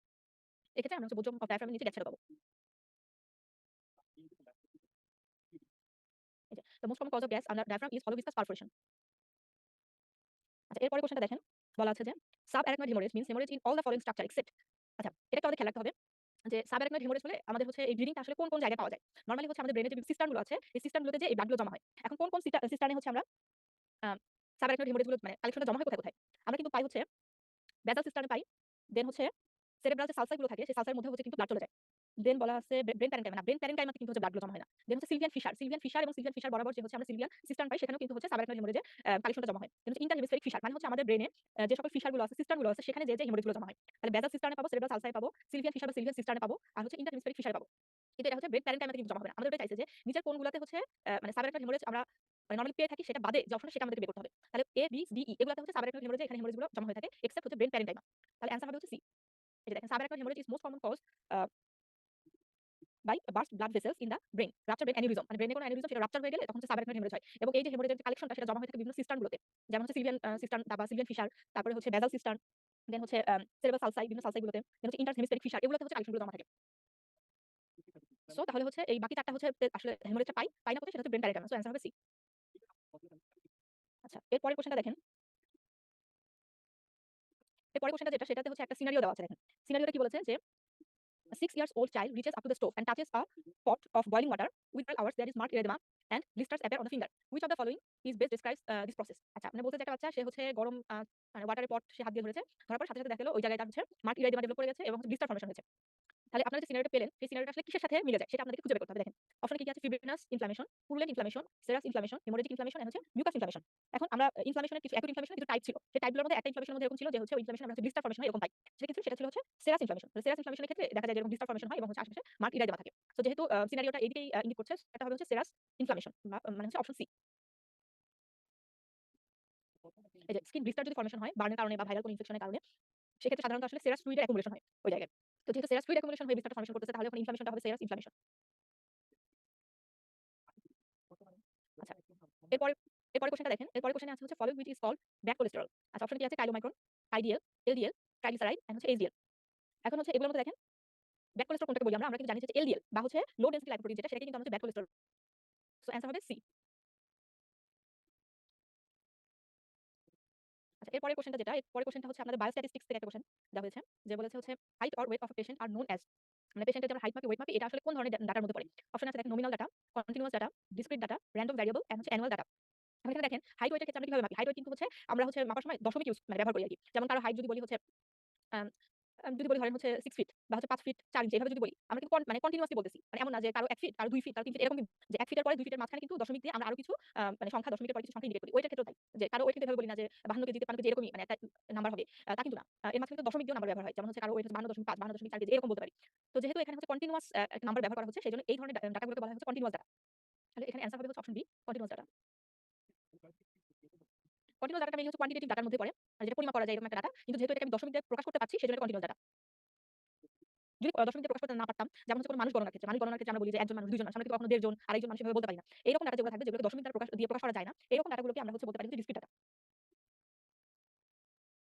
Speaker 1: এক্ষেত্রে আমরা হচ্ছে বোথ ডোম অফ ডায়াফ্রামের নিচে গ্যাস শ্যাডো পাবো। এই যে the most common cause of gas under diaphragm is hollow viscous perforation। আচ্ছা এরপরের কোশ্চেনটা দেখেন বলা আছে যে subarachnoid haemorrhage means haemorrhage in all the following structure except. আচ্ছা এটা একটু আমাদের খেয়াল রাখতে হবে যে সাবঅ্যারাকনয়েড হেমোরেজ হলে আমাদের হচ্ছে এই ব্লিডিংটা আসলে কোন জায়গায় পাওয়া যায়। নরমালি হচ্ছে আমাদের ব্রেনে যে সিস্টার্ন গুলো আছে এই সিস্টার্ন গুলোতে যে এই ব্লাড গুলো জমা হয়। এখন কোন সিস্টার্নে হচ্ছে আমরা আ সাবঅ্যারাকনয়েড হেমোরেজ গুলো মানে কালেকশনটা জমা হয় কোথায়? আমরা কিন্তু পাই হচ্ছে বেসাল সিস্টার্নে পাই। দেন হচ্ছে সেরেব্রাল যে সালসাই গুলো থাকে সেই সালসার মধ্যে হচ্ছে কিন্তু ব্লাড চলে যায়। দেন বলা আছে ব্রেন প্যারেনকাইমা না, ব্রেন প্যারেনকাইমাতে কিন্তু হচ্ছে ব্লাড গুলো জমা হয় না। দেন হচ্ছে সিলভিয়ান ফিশার এবং সিলভিয়ান ফিশার বরাবর যে হচ্ছে আমরা সিলভিয়ান সিস্টার্ন পাই সেখানেও কিন্তু হচ্ছে সাবঅ্যারাকনয়েড হেমোরেজে কালেকশনটা জমা হয়। কিন্তু ইন্টার হেমিস্ফেরিক ফিশার মানে হচ্ছে আমাদের ব্রেনে যে সকল ফিশার গুলো আছে সিস্টার্ন গুলো আছে সেখানে যে হেমোরেজ গুলো জমা হয়। তাহলে বেসাল সিস্টার্নে পাবো, সেরেব্রাল সালসাই পাবো, সিলভিয়ান ফিশার বা সিলভিয়ান সিস্টার্নে পাবো আর হচ্ছে ইন্টার হেমিস্ফেরিক ফিশারে পাবো। কিন্তু এটা হচ্ছে ব্রেন প্যারেনকাইমাতে কিন্তু জমা হবে না। আমাদের ওটা চাইছে যে নিচের কোনগুলাতে হচ্ছে মানে সাবঅ্যারাকনয়েড হেমোরেজ আমরা মানে নরমালি পেয়ে থাকি সেটা বাদে যে অপশন সেটা আমাদেরকে বের করতে হবে। তাহলে এ, বি, ডি, ই এগুলাতে হচ্ছে সাবঅ্যারাকনয়েড হেমোরেজ এখানে হেমোরেজ গুলো জমা হয়ে থাকে এক্সেপ্ট হচ্ছে ব্রেন প্যারেনকাইমা। তাহলে অ্যান্সার হবে হচ্ছে সি। এই যে দেখেন subarachnoid haemorrhage is most common cause uh by burst blood vessels in the brain. Rupture brain aneurysm মানে ব্রেনে কোনো অ্যানিউরিজম সেটা রাপচার হয়ে গেলে তখন হচ্ছে সাবঅ্যারাকনয়েড হেমোরেজ হয়। এবং এই যে হেমোরেজের যে কালেকশনটা সেটা জমা হয়ে থাকে বিভিন্ন সিস্টার্ন গুলোতে। যেমন হচ্ছে সিলভিয়ান সিস্টার্ন বা সিলভিয়ান ফিশার, তারপরে হচ্ছে বেসাল সিস্টার্ন, দেন হচ্ছে সেরেব্রাল সালসাই বিভিন্ন সালসাই গুলোতে, দেন হচ্ছে ইন্টার হেমিস্ফেরিক ফিশার এগুলোতে হচ্ছে কালেকশন গুলো জমা থাকে। সো তাহলে হচ্ছে এই বাকি ৪ টা হচ্ছে আসলে হেমোরেজটা পাই না কোথায় সেটা হচ্ছে ব্রেন প্যারেনকাইমা। সো অ্যান্সার হবে সি। আচ্ছা এর পরের কোশ্চেনটা দেখেন। এর পরের কোশ্চেনটা যেটা সেটাতে হচ্ছে একটা সিনারিও দেওয়া আছে দেখেন। সিনারিওটা কি বলেছে যে a 6 years old child reaches up to the stove and touches a pot of boiling water. Within 12 hours, there is marked erythema and blisters appear on the finger. Which of the following is best describes this process? আচ্ছা মানে বলতে যে একটা বাচ্চা সে হচ্ছে গরম মানে ওয়াটারের পট সে হাত দিয়ে ধরেছে। ধরার পর সাথে সাথে দেখা গেল ওই জায়গায় তার হচ্ছে মার্কড ইরিথেমা ডেভেলপ করে গেছে এবং হচ্ছে ব্লিস্টার ফর্মেশন হয়েছে। তাহলে আপনারা যে সিনারিওটা পেলেন সেই সিনারিওটা আসলে কিসের সাথে মিলে যায় সেটা আপনাদেরকে খুঁজে বের করতে হবে। দেখেন অপশনে কি আছে? Fibrinous inflammation, purulent inflammation, serous inflammation, haemorrhagic inflammation and হচ্ছে মিউকাস ইনফ্লামেশন। এখন আমরা ইনফ্লামেশনের কিছু অ্যাকুট ইনফ্লামেশনের কিছু টাইপ ছিল। সেই টাইপগুলোর মধ্যে একটা ইনফ্লামেশনের মধ্যে এরকম ছিল যে হচ্ছে ওই ইনফ্লামেশন আমরা হচ্ছে ব্লিস্টার ফর্মেশন হয় এরকম পাই। সেটা ছিল হচ্ছে সেরাস ইনফ্লামেশন। তো সেরাস ইনফ্লামেশনের ক্ষেত্রে দেখা যায় যে এরকম ব্লিস্টার ফর্মেশন হয় এবং হচ্ছে আশেপাশে মার্ক ইরিথেমা থাকে। তো যেহেতু সিনারিওটা এইদিকেই ইঙ্গিত করছে সেটা হবে হচ্ছে সেরাস ইনফ্লামেশন বা মানে হচ্ছে অপশন সি। এই যে স্কিন ব্লিস্টার যদি ফর্মেশন হয় বার্নের কারণে বা ভাইরাল কোনো ইনফেকশনের কারণে সেক্ষেত্রে সাধারণত আসলে সেরাস ফ্লুইডের অ্যাকুমুলেশন হয় ওই জায়গায়। তো যেহেতু সেরাস ফ্লুইড অ্যাকুমুলেশন হয়ে ব্লিস্টার ফর্মেশন করতেছে তাহলে ওখানে ইনফ্লামেশনটা হবে সেরাস ইনফ্লামেশন। আচ্ছা এরপরে এরপরের কোশ্চেনটা দেখেন। এরপরের কোশ্চেনে আছে হচ্ছে following which is called bad cholesterol. আচ্ছা অপশন কি আছে? Chylomicron, IDL, LDL, triglyceride and হচ্ছে এইচডিএল। এখন হচ্ছে এগুলোর মধ্যে দেখেন ব্যাড কোলেস্টেরল কোনটাকে বলি আমরা? আমরা কিন্তু জানি যে এলডিএল বা হচ্ছে লো ডেনসিটি লাইপোপ্রোটিন যেটা সেটাকে কিন্তু আমরা হচ্ছে ব্যাড কোলেস্টেরল। সো অ্যান্সার হবে সি। আচ্ছা এরপরের কোশ্চেনটা যেটা এরপরের কোশ্চেনটা হচ্ছে আমাদের বায়োস্ট্যাটিস্টিক্স থেকে একটা কোশ্চেন দেওয়া হয়েছে। যে বলেছে হচ্ছে height or weight of a patient are known as মানে পেশেন্টের যেমন হাইট মাপি ওয়েট মাপি এটা আসলে কোন ধরনের ডাটার মধ্যে পড়ে? অপশন আছে দেখেন nominal data, continuous data, discrete data, random variable and হচ্ছে অ্যানুয়াল ডাটা। এখন এখানে দেখেন হাইট ওয়েটের ক্ষেত্রে আমরা কিভাবে মাপি? হাইট ওয়েট কিন্তু হচ্ছে আমরা হচ্ছে মাপার সময় দশমিক ইউজ মানে ব্যবহার করি আরকি। যেমন কারো হাইট যদি বলি হচ্ছে আম যদি বলি ধরেন হচ্ছে 6 ফিট বা হচ্ছে 5 ফিট 4 ইঞ্চি এভাবে যদি বলি, আমরা কিন্তু মানে কন্টিনিউয়াসলি বলতেছি। মানে এমন না যে কারো 1 ফিট, কারো 2 ফিট, কারো 3 ফিট এরকম কিন্তু যে 1 ফিটের পরে 2 ফিটের মাঝখানে কিন্তু দশমিক দিয়ে আমরা আরো কিছু মানে সংখ্যা দশমিকের পরে কিছু সংখ্যা ইন্ডিকেট করি। ওইটার ক্ষেত্রেও তাই। যে কারো ওয়েট কিন্তু এভাবে বলি না যে 52 কেজিতে 53 কেজি এরকমই মানে একটা নাম্বার হবে। তা কিন্তু না। এর মাঝখানে কিন্তু দশমিক দিয়েও নাম্বার ব্যবহার হয়। যেমন হচ্ছে কারো ওয়েট হচ্ছে 52.5, 52.4 কেজি এরকম বলতে পারি। তো যেহেতু এখানে হচ্ছে কন্টিনিউয়াস একটা নাম্বার ব্যবহার করা হচ্ছে সেজন্য এই ধরনের ডাটাগুলোকে বলা হয় হচ্ছে কন্টিনিউয়াস ডাটা। তাহলে এখানে অ্যান্সার হবে হচ্ছে option B continuous data. Continuous ডাটাটা মেইনলি হচ্ছে কোয়ান্টিটেটিভ ডাটার মধ্যে পড়ে। যেটা পরিমাপ করা যায় এরকম একটা ডাটা। কিন্তু যেহেতু এটাকে আমি দশমিক দিয়ে প্রকাশ করতে পারছি সেজন্য এটা কন্টিনিউয়াস ডাটা। যদি দশমিক দিয়ে প্রকাশ করতে না পারতাম, যেমন হচ্ছে কোনো মানুষ গণনার ক্ষেত্রে। মানুষ গণনার ক্ষেত্রে আমরা বলি যে ১ জন মানুষ, ২ জন মানুষ। আমরা কিন্তু কখনো ১.৫ জন, ২.৫ জন মানুষ এভাবে বলতে পারি না। এইরকম ডাটা যেগুলো থাকবে যেগুলোকে দশমিক দ্বারা প্রকাশ করা যায় না। এরকম ডাটাগুলোকে আমরা হচ্ছে বলতে পারি যে ডিসক্রিট ডাটা।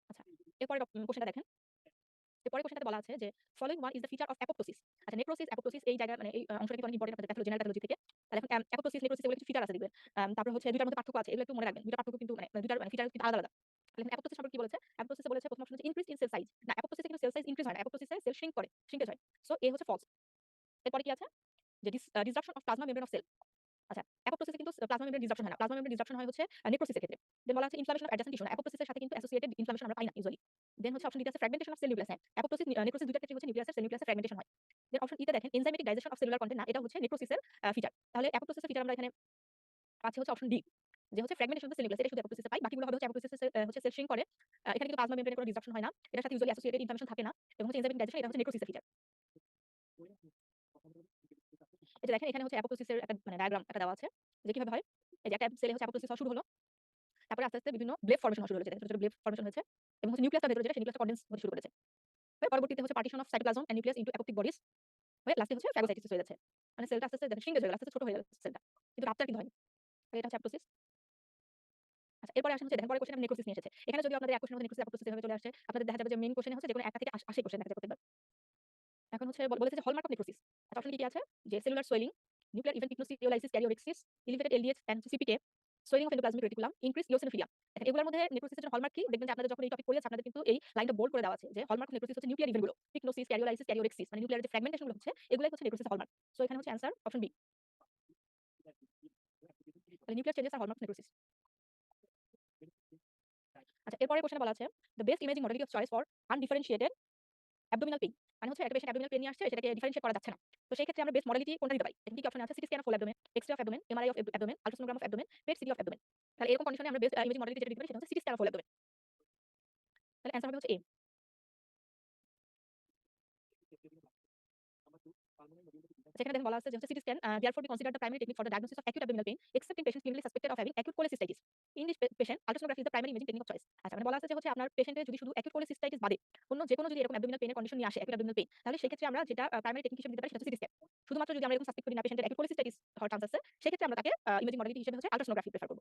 Speaker 1: আচ্ছা। এরপরের কোয়েশ্চেনটা দেখেন। এরপরের কোয়েশ্চেনটাতে বলা আছে যে following one is the feature of apoptosis. আচ্ছা নেক্রোসিস, অ্যাপোপ্টোসিস এই জায়গা মানে এই অংশটা কিন্তু অনেক ইম্পোর্টেন্ট আপনাদের প্যাথোলজি জেনারেল প্যাথোলজি থেকে। তাহলে এখন অ্যাপোপ্টোসিস, নেক্রোসিস এগুলো কিছু ফিচার আছে দেখবেন। তারপরে হচ্ছে ২ টার মধ্যে পার্থক্য আছে। এগুলো একটু মনে রাখবেন। ২ টা পার্থক্য কিন্তু মানে ২ টার মানে ফিচার কিন্তু আলাদা, আলাদা। তাহলে এখন অ্যাপোপ্টোসিস সম্পর্কে কি বলেছে? অ্যাপোপ্টোসিসে বলেছে প্রথম অপশন হচ্ছে ইনক্রিজ ইন সেল সাইজ। না অ্যাপোপ্টোসিসে কিন্তু সেল সাইজ ইনক্রিজ হয় না। অ্যাপোপ্টোসিসে সেল শ্রিঙ্ক করে, শ্রিঙ্কেজ হয়। সো এ হচ্ছে ফলস। এরপরে কি আছে? যে disruption of plasma membrane of cell. আচ্ছা, অ্যাপোপ্টোসিসে কিন্তু প্লাজমা মেমব্রেন ডিসরাপশন হয় না। প্লাজমা মেমব্রেন ডিসরাপশন হয় হচ্ছে নেক্রোসিসের ক্ষেত্রে। দেন বলা আছে ইনফ্লামেশন অফ অ্যাডজেসেন্ট টিস্যু না। অ্যাপোপ্টোসিসের সাথে কিন্তু অ্যাসোসিয়েটেড ইনফ্লামেশন আমরা পাই না ইউজুয়ালি। দেন হচ্ছে অপশন ডি তে আছে ফ্র্যাগমেন্টেশন অফ সেল নিউক্লিয়াস। হ্যাঁ, অ্যাপোপ্টোসিস নেক্রোসিস দুইটার ক্ষেত্রে হচ্ছে নিউক্লিয়াসের সেল নিউক্লিয়াসের ফ্র্যাগমেন্টেশন হয়। দেন অপশন ই তে দেখেন enzymatic digestion of cellular content না, এটা হচ্ছে নেক্রোসিসের ফিচার। তাহলে অ্যাপোপ্টোসিসের ফিচার আমরা এখানে পাচ্ছি হচ্ছে অপশন ডি। যে হচ্ছে ফ্র্যাগমেন্টেশন অফ সেল নিউক্লিয়াস এটা শুধু অ্যাপোপ্টোসিসে পাই। বাকিগুলো হবে হচ্ছে অ্যাপোপ্টোসিসে হচ্ছে সেল শ্রিঙ্ক করে। এখানে কিন্তু প্লাজমা মেমব্রেনের কোনো ডিসরাপশন হয় না। এটার সাথে ইউজুয়ালি অ্যাসোসিয়েটেড ইনফ্লামেশন থাকে না। এবং হচ্ছে এনজাইমেটিক ডাইজেশন এটা হচ্ছে নেক্রোসিসের ফিচার। এই যে দেখেন এখানে হচ্ছে অ্যাপোপ্টোসিসের একটা মানে ডায়াগ্রাম একটা দেওয়া আছে। যে কিভাবে হয়? এই যে একটা সেলে হচ্ছে অ্যাপোপ্টোসিস হওয়া শুরু হলো। তারপরে আস্তে, আস্তে বিভিন্ন ব্লেব ফর্মেশন হওয়া শুরু হলো। যেটা ছোট, ছোট ব্লেব ফর্মেশন হয়েছে। এবং হচ্ছে নিউক্লিয়াসটার ভেতরে যেটা সেই নিউক্লিয়াসটা কনডেন্স হতে শুরু করেছে। হয়ে পরবর্তীতে হচ্ছে partition of cytoplasm and nucleus into apoptotic bodies হয়ে লাস্টে হচ্ছে ফ্যাগোসাইটোসিস হয়ে যাচ্ছে। মানে সেলটা আস্তে, আস্তে দেখেন শ্রিঙ্কেজ হয়ে গেল। আস্তে, আস্তে ছোট হয়ে যাচ্ছে সেলটা। কিন্তু রাপচার কিন্তু হয়নি। তাহলে এটা হচ্ছে অ্যাপোপ্টোসিস। আচ্ছা এরপরে আসেন হচ্ছে দেখেন পরের কোয়েশ্চেন নেক্রোসিস নিয়ে এসেছে। এখানে যদিও আপনাদের এক কোয়েশ্চেনের মধ্যে নেক্রোসিস অ্যাপোপ্টোসিস এভাবে চলে আসছে। আপনাদের দেখা যাবে যে মেইন কোয়েশ্চেনে হচ্ছে যেকোনো একটা থেকে আসে কোয়েশ্চেন দেখা যাবে প্রত্যেকবার। এখন হচ্ছে বলেছে যে হলমার্ক অফ নেক্রোসিস। আচ্ছা অপশন কি আছে? যে সেলুলার সোয়েলিং, নিউক্লিয়ার ইভেন্টিক্লোসিওলাইসিস karyorrhexis, elevated LDH and CPK, swelling of endoplasmic reticulum, increase eosinophilia. দেখেন এগুলোর মধ্যে নেক্রোসিসের জন্য হলমার্ক কি? দেখবেন যে আপনাদের যখন এই টপিক পড়িয়েছে আপনাদের কিন্তু এই লাইনটা বোল্ড করে দেওয়া আছে যে হলমার্ক অফ নেক্রোসিস হচ্ছে নিউক্লিয়ার ইভেন্টগুলো। পিকনোসিস, ক্যারিওলাইসিস, ক্যারিওরেক্সিস মানে নিউক্লিয়ার যে ফ্র্যাগমেন্টেশন গুলো হচ্ছে এগুলাই হচ্ছে নেক্রোসিসের হলমার্ক। সো এখানে হচ্ছে অ্যান্সার অপশন বি। তাহলে nuclear changes are hallmark of necrosis. আচ্ছা এরপরের কোয়েশ্চেনে বলা আছে the best imaging modality of choice for undifferentiated abdominal pain. মানে হচ্ছে একটা পেশেন্ট অ্যাবডোমিনাল পেইন নিয়ে আসছে সেটাকে ডিফারেনশিয়েট করা যাচ্ছে না। তো সেই ক্ষেত্রে আমরা বেস্ট মডেলিটি কোনটা নিতে পারি? এখানে কি অপশন আছে? CT scan of full abdomen, X-ray of abdomen, MRI of abdomen, ultrasonogram of abdomen, PET CT of abdomen. তাহলে এরকম কন্ডিশনে আমরা বেস্ট ইমেজিং মডেলিটি যেটা দিতে পারি সেটা হচ্ছে city scan of full abdomen. তাহলে অ্যান্সার হবে হচ্ছে এ। যেখানে দেখেন বলা আছে যে হচ্ছে CT scan therefore be considered the primary technique for the diagnosis of acute abdominal pain except in patients clinically suspected of having acute cholecystitis. In this patient ultrasonography is the primary imaging technique of choice. আচ্ছা মানে বলা আছে যে হচ্ছে আপনার পেশেন্টের যদি শুধু acute cholecystitis বাদে অন্য যেকোনো যদি এরকম abdominal pain এর কন্ডিশন নিয়ে আসে acute abdominal pain তাহলে সেই ক্ষেত্রে আমরা যেটা প্রাইমারি টেকনিক হিসেবে দিতে পারি সেটা হচ্ছে সিটি স্ক্যান। শুধুমাত্র যদি আমরা এরকম সাসপেক্ট করি না পেশেন্টের acute cholecystitis হওয়ার চান্স আছে সেক্ষেত্রে আমরা তাকে ইমেজিং মডালিটি হিসেবে হচ্ছে আল্ট্রাসোনোগ্রাফি প্রেফার করব।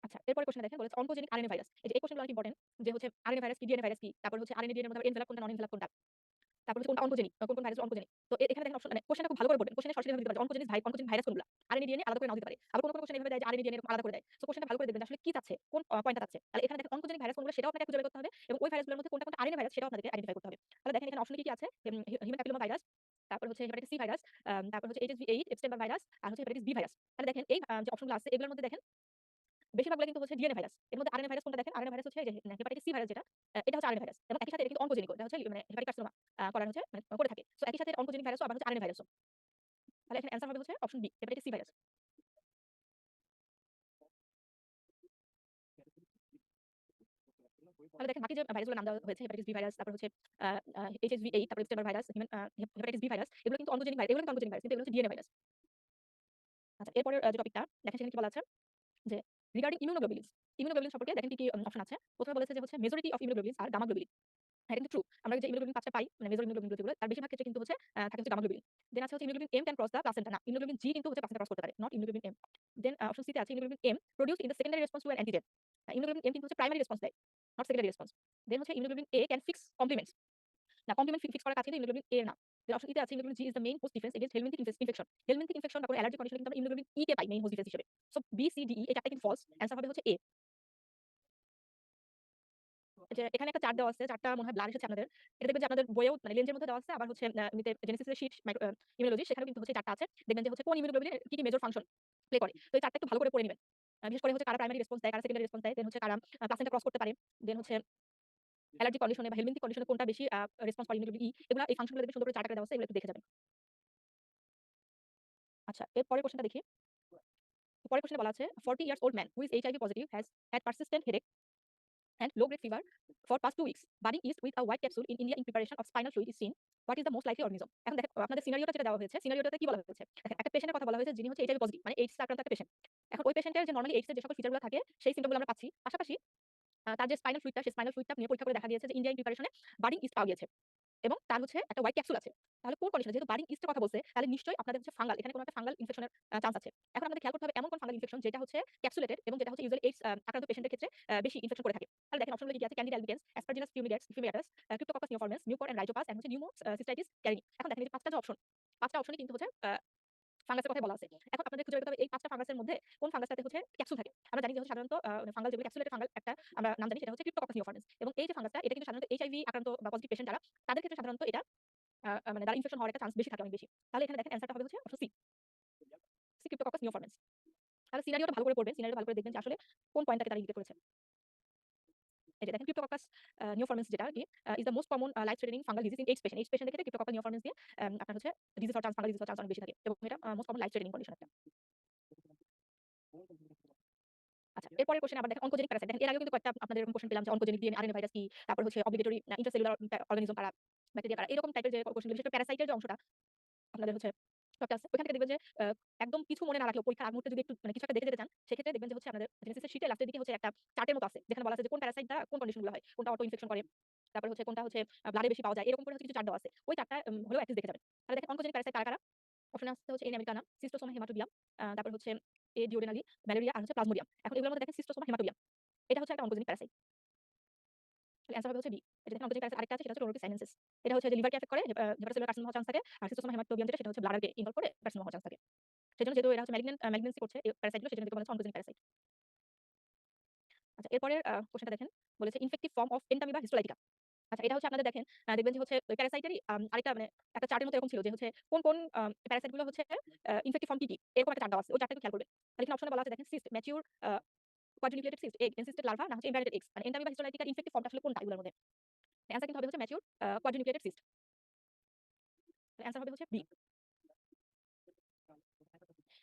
Speaker 1: আচ্ছা এরপরে কোশ্চেন দেখেন বলেছে অনকোজেনিক আরএনএ ভাইরাস। এই যে এই কোশ্চেনগুলো অনেক ইম্পর্টেন্ট যে হচ্ছে আরএনএ ভাইরাস কি ডিএনএ ভাইরাস কি তারপর হচ্ছে আরএনএ ডিএনএ এর মধ্যে এনভেলপ কোনটা নন এনভেলপ কোনটা তারপর হচ্ছে কোনটা অনকোজেনিক কোন ভাইরাস অনকোজেনিক। তো এখানে দেখেন অপশন মানে কোশ্চেনটা খুব ভালো করে পড়বেন। কোশ্চেনে সরাসরি ভাবে দিতে পারে অনকোজেনিক ভাইরাস কোনগুলো। আরএনএ ডিএনএ আলাদা করে নাও দিতে পারে। আবার কোন কোশ্চেন এভাবে দেয় যে আরএনএ ডিএনএ এরকম আলাদা করে দেয়। সো কোশ্চেনটা ভালো করে দেখবেন যে আসলে কি চাচ্ছে কোন পয়েন্টটা চাচ্ছে। তাহলে এখানে দেখেন অনকোজেনিক ভাইরাস কোনগুলো সেটাও আপনাকে খুঁজে বের করতে হবে এবং ওই ভাইরাসগুলোর মধ্যে কোনটা কোনটা আরএনএ ভাইরাস সেটাও আপনাদেরকে আইডেন্টিফাই করতে হবে। তাহলে দেখেন এখানে অপশনে কি কি আছে? হিউম্যান প্যাপিলোমা ভাইরাস, তারপর হচ্ছে হেপাটাইটিস সি ভাইরাস, তারপর হচ্ছে এইচএসভি 8 এপস্টেইন ভাইরাস আর হচ্ছে হেপাটাইটিস বি ভাইরাস। তাহলে দেখেন এই যে অপশনগুলো আছে এগুলোর মধ্যে দেখেন বেশিরভাগগুলো কিন্তু হচ্ছে ডিএনএ ভাইরাস। এর মধ্যে আরএনএ ভাইরাস কোনটা দেখেন? আরএনএ ভাইরাস হচ্ছে এই যে হেপাটাইটিস সি ভাইরাস যেটা এটা হচ্ছে আরএনএ ভাইরাস এবং একই সাথে এটা কিন্তু অনকোজেনিক এটা হচ্ছে মানে হেপাটিক কার্সিনোমা করার হচ্ছে মানে করে থাকে। সো একই সাথে অনকোজেনিক ভাইরাসও আবার হচ্ছে আরএনএ ভাইরাসও। তাহলে এখানে অ্যান্সার হবে হচ্ছে option B hepatitis C virus. তাহলে দেখেন বাকি যে ভাইরাসগুলোর নাম দেওয়া হয়েছে হেপাটাইটিস বি ভাইরাস, তারপর হচ্ছে আ আ এইচএসভি 8 তারপর Epstein virus, human hepatitis B virus এগুলো কিন্তু অনকোজেনিক ভাইরাস এগুলো কিন্তু অনকোজেনিক ভাইরাস কিন্তু এগুলো হচ্ছে ডিএনএ ভাইরাস। আচ্ছা এরপরের যে টপিকটা দেখেন সেখানে কি বলা আছে যে রিগার্ডিং ইমিউনোগ্লোবুলিনস। ইমিউনোগ্লোবুলিন সম্পর্কে দেখেন কি, কি অপশন আছে। প্রথমে বলেছে যে হচ্ছে majority of immunoglobulins are gamma globulin. হ্যাঁ, এটা কিন্তু ট্রু। আমরা যে ইমিউনোগ্লোবিন ৫ টা পাই, মানে মেজর ইমিউনোগ্লোবিন যেগুলো তার বেশিরভাগ ক্ষেত্রে কিন্তু হচ্ছে থাকে হচ্ছে গামা গ্লোবিন। দেন আছে হচ্ছে immunoglobin M can cross the placenta. না, ইমিউনোগ্লোবিন জি কিন্তু হচ্ছে প্লাসেন্টা ক্রস করতে পারে, not immunoglobin M. Then option C তে আছে immunoglobin M produced in the secondary response to an antigen. Immunoglobin M কিন্তু হচ্ছে প্রাইমারি রেসপন্স দেয়, নট সেকেন্ডারি রেসপন্স। দেন হচ্ছে immunoglobin A can fix complements. না, complement fix করার কাজ কিন্তু ইমিউনোগ্লোবিন এ এর না। দেন অপশন ই তে আছে immunoglobulin G is the main host defence against হেলমিনথিক infection. হেলমিনথিক infection বা কোনো অ্যালার্জি কন্ডিশনে কিন্তু আমরা ইমিউনোগ্লোবিন ই কে পাই মেইন হোস্ট ডিফেন্স হিসেবে। সো বি, সি, ডি, ই এই চারটা কিন্তু ফলস। অ্যান্সার হবে হচ্ছে এ। যে এখানে একটা চার্ট দেওয়া আছে। চার্টটা মনে হয় ব্লার এসেছে আপনাদের। এটা দেখবেন যে আপনাদের বইয়েও মানে লেন্সের মধ্যে দেওয়া আছে। আবার হচ্ছে এমনিতে জেনেসিসের শীট ইমিউনোলজি সেখানেও কিন্তু হচ্ছে চার্টটা আছে। দেখবেন যে হচ্ছে কোন ইমিউনোগ্লোবিন কি, কি মেজর ফাংশন প্লে করে। তো এই চার্টটা একটু ভালো করে পড়ে নিবেন। বিশেষ করে হচ্ছে কারা প্রাইমারি রেসপন্স দেয়, কারা সেকেন্ডারি রেসপন্স দেয়, দেন হচ্ছে কারা প্লাসেন্টা ক্রস করতে পারে। দেন হচ্ছে অ্যালার্জি কন্ডিশনে বা হেলমিনথি কন্ডিশনে কোনটা বেশি রেসপন্স করে ইমিউনোগ্লোবিন ই এগুলা এই ফাংশনগুলো দেখবেন সুন্দর করে চার্ট আকারে দেওয়া আছে, এগুলো একটু দেখে যাবেন। আচ্ছা, এর পরের কোয়েশ্চেনটা দেখি। পরের কোয়েশ্চেনে বলা আছে 40 years old man who is HIV positive has had persistent headache and low grade fever for past 2 weeks. Budding yeast with a white capsule in India in preparation of spinal fluid is seen. What is the most likely organism? এখন দেখেন আপনাদের সিনারিওটা যেটা দেওয়া হয়েছে, সিনারিওটাতে কি বলা হয়েছে? দেখেন একটা পেশেন্টের কথা বলা হয়েছে যিনি হচ্ছে এইচআইভি পজিটিভ, মানে এইডস আক্রান্ত একটা পেশেন্ট। এখন ওই পেশেন্টের যে নরমালি এইডস এর যে সকল ফিচারগুলো থাকে সেই সিম্পটমগুলো আমরা পাচ্ছি। পাশাপাশি তার যে স্পাইনাল ফ্লুইডটা সেই স্পাইনাল ফ্লুইডটা নিয়ে পরীক্ষা করে দেখা গিয়েছে যে ইন্ডিয়া ইন প্রিপারেশনে বাডিং ইস্ট পাওয়া গিয়েছে। এবং তার হচ্ছে একটা হোয়াইট ক্যাপসুল আছে। তাহলে কোন কন্ডিশনে যেহেতু বার্ডিং ইস্টের কথা বলছে, তাহলে নিশ্চয়ই আপনাদের হচ্ছে ফাঙ্গাল, এখানে কোনো একটা ফাঙ্গাল ইনফেকশনের চান্স আছে। এখন আমাদের খেয়াল করতে হবে এমন কোন ফাঙ্গাল ইনফেকশন যেটা হচ্ছে ক্যাপসুলেটেড এবং যেটা হচ্ছে ইউজুয়ালি এইডস আক্রান্ত পেশেন্টের ক্ষেত্রে বেশি ইনফেকশন করে থাকে। তাহলে দেখেন অপশনগুলো কি আছে? Candida albicans, Aspergillus fumigatus, Cryptococcus neoformans, Mucor and Rhizopas, and হচ্ছে Pneumos cystitis carini। এখন দেখেন এই যে ৫ টা যে অপশন, ৫ টা অপশনই কিন্তু হচ্ছে ফাঙ্গাসের কথাই বলা আছে। এখন আপনাদের খুঁজে বের করতে হবে এই ৫ টা ফাঙ্গাসের মধ্যে কোন ফাঙ্গাসটাতে হচ্ছে ক্যাপসুল থাকে। আমরা জানি যে হচ্ছে সাধারণত ফাঙ্গাল যেগুলো ক্যাপসুলেটেড ফাঙ্গাল একটা আমরা নাম জানি সেটা হচ্ছে Cryptococcus neoformans এবং এই যে ফাঙ্গাসটা এটা কিন্তু সাধারণত এইচআইভি আক্রান্ত বা পজিটিভ পেশেন্ট যারা তাদের ক্ষেত্রে সাধারণত এটা মানে দ্বারা ইনফেকশন হওয়ার একটা চান্স বেশি থাকে, অনেক বেশি। তাহলে এখানে দেখেন অ্যান্সারটা হবে হচ্ছে অপশন সি, Cryptococcus neoformans। তাহলে সিনারিওটা ভালো করে পড়বেন, সিনারিওটা ভালো করে দেখবেন যে আসলে কোন পয়েন্টটাকে তারা ইন্ডিকেট করেছে। এই যে দেখেন Cryptococcus neoformans যেটা আরকি is the most common life threatening fungal disease in AIDS patient. AIDS পেশেন্টের ক্ষেত্রে Cryptococcus neoformans দিয়ে আপনার হচ্ছে ডিজিজ হওয়ার চান্স, ফাঙ্গাল ডিজিজ হওয়ার চান্স অনেক বেশি থাকে এবং এটা most common life threatening condition একটা। আচ্ছা, এরপরের কোয়েশ্চেন আবার দেখেন অনকোজেনিক প্যারাসাইট। দেখেন এর আগেও কিন্তু কয়েকটা আপনাদের এরকম কোয়েশ্চেন পেলাম যে অনকোজেনিক ডিএনএ আরএনএ ভাইরাস কি, তারপর হচ্ছে অব্লিগেটরি ইন্ট্রাসেলুলার অর্গানিজম কারা, ব্যাকটেরিয়া কারা, এরকম টাইপের যে কোয়েশ্চেন, বিশেষ করে প্যারাসাইটের যে অংশটা আপনাদের হচ্ছে টপিক আছে ওইখান থেকে দেখবেন যে একদম কিছু মনে না রাখলেও পরীক্ষার আগ মুহূর্তে যদি একটু মানে কিছু একটা দেখে যেতে চান, সেক্ষেত্রে দেখবেন যে হচ্ছে আপনাদের জেনেসিসের শীটের লাস্টের দিকে হচ্ছে একটা চার্টের মতো আছে যেখানে বলা আছে যে কোন প্যারাসাইট দ্বারা কোন কন্ডিশন গুলো হয়, কোনটা অটো ইনফেকশন করে, তারপর হচ্ছে কোনটা হচ্ছে ব্লাডে বেশি পাওয়া যায়, এরকম করে হচ্ছে কিছু চার্ট দেওয়া আছে। ওই চার্টটা হলেও অ্যাটলিস্ট দেখে যাবেন। তাহলে দেখেন অনকোজেনিক প্যারাসাইট কারা কারা। অপশন আছে হচ্ছে এন আমেরিকানা, সিস্টোসোমা হেমাটোবিয়াম, তারপর হচ্ছে এ ডিওডেনালি, ম্যালেরিয়া আর হচ্ছে প্লাজমোডিয়াম। এখন এগুলোর মধ্যে দেখেন সিস্টোসোমা হেমাটোবিয়াম এটা হচ্ছে একটা অনকোজেনিক প্যারাসাইট। তাহলে অ্যান্সার হবে হচ্ছে বি। এটা দেখেন অনকোজেনিক প্যারাসাইট আরেকটা আছে সেটা হচ্ছে রোনোটিস সাইনেনসিস। এটা হচ্ছে যে লিভারকে এফেক্ট করে, হেপাটোসেলুলার কার্সিনোমা হওয়ার চান্স থাকে। আর সিস্টোসোমা হেমাটোবিয়াম যেটা সেটা হচ্ছে ব্লাডারকে ইনভলভ করে কার্সিনোমা হওয়ার চান্স থাকে। সেজন্য যেহেতু এরা হচ্ছে ম্যালিগন্যান্সি করছে এই প্যারাসাইটগুলো, সেজন্য এদেরকে বলা হচ্ছে অনকোজেনিক প্যারাসাইট। আচ্ছা, এরপরের কোয়েশ্চেনটা দেখেন, বলেছে infective form of Entamoeba histolytica. আচ্ছা, এটা হচ্ছে আপনাদের দেখেন দেখবেন যে হচ্ছে ওই প্যারাসাইটেরই আরেকটা মানে একটা চার্টের মতো এরকম ছিল যে হচ্ছে কোন প্যারাসাইট গুলো হচ্ছে ইনফেক্টিভ ফর্ম কি, এরকম একটা চার্ট দেওয়া আছে। ওই চার্টটা একটু খেয়াল করবেন। তাহলে এখানে অপশনে বলা আছে দেখেন cyst, mature quadrinucleated cyst, egg, encysted larva না হচ্ছে এমব্রায়োডেড এগস। মানে এন্টামিবা হিস্টোলাইটিকার ইনফেক্টিভ ফর্মটা আসলে কোনটা এগুলোর মধ্যে? অ্যান্সার কিন্তু হবে হচ্ছে ম্যাচিউর কোয়াড্রিনিউক্লিয়েটেড সিস্ট। অ্যান্সার হবে হচ্ছে বি।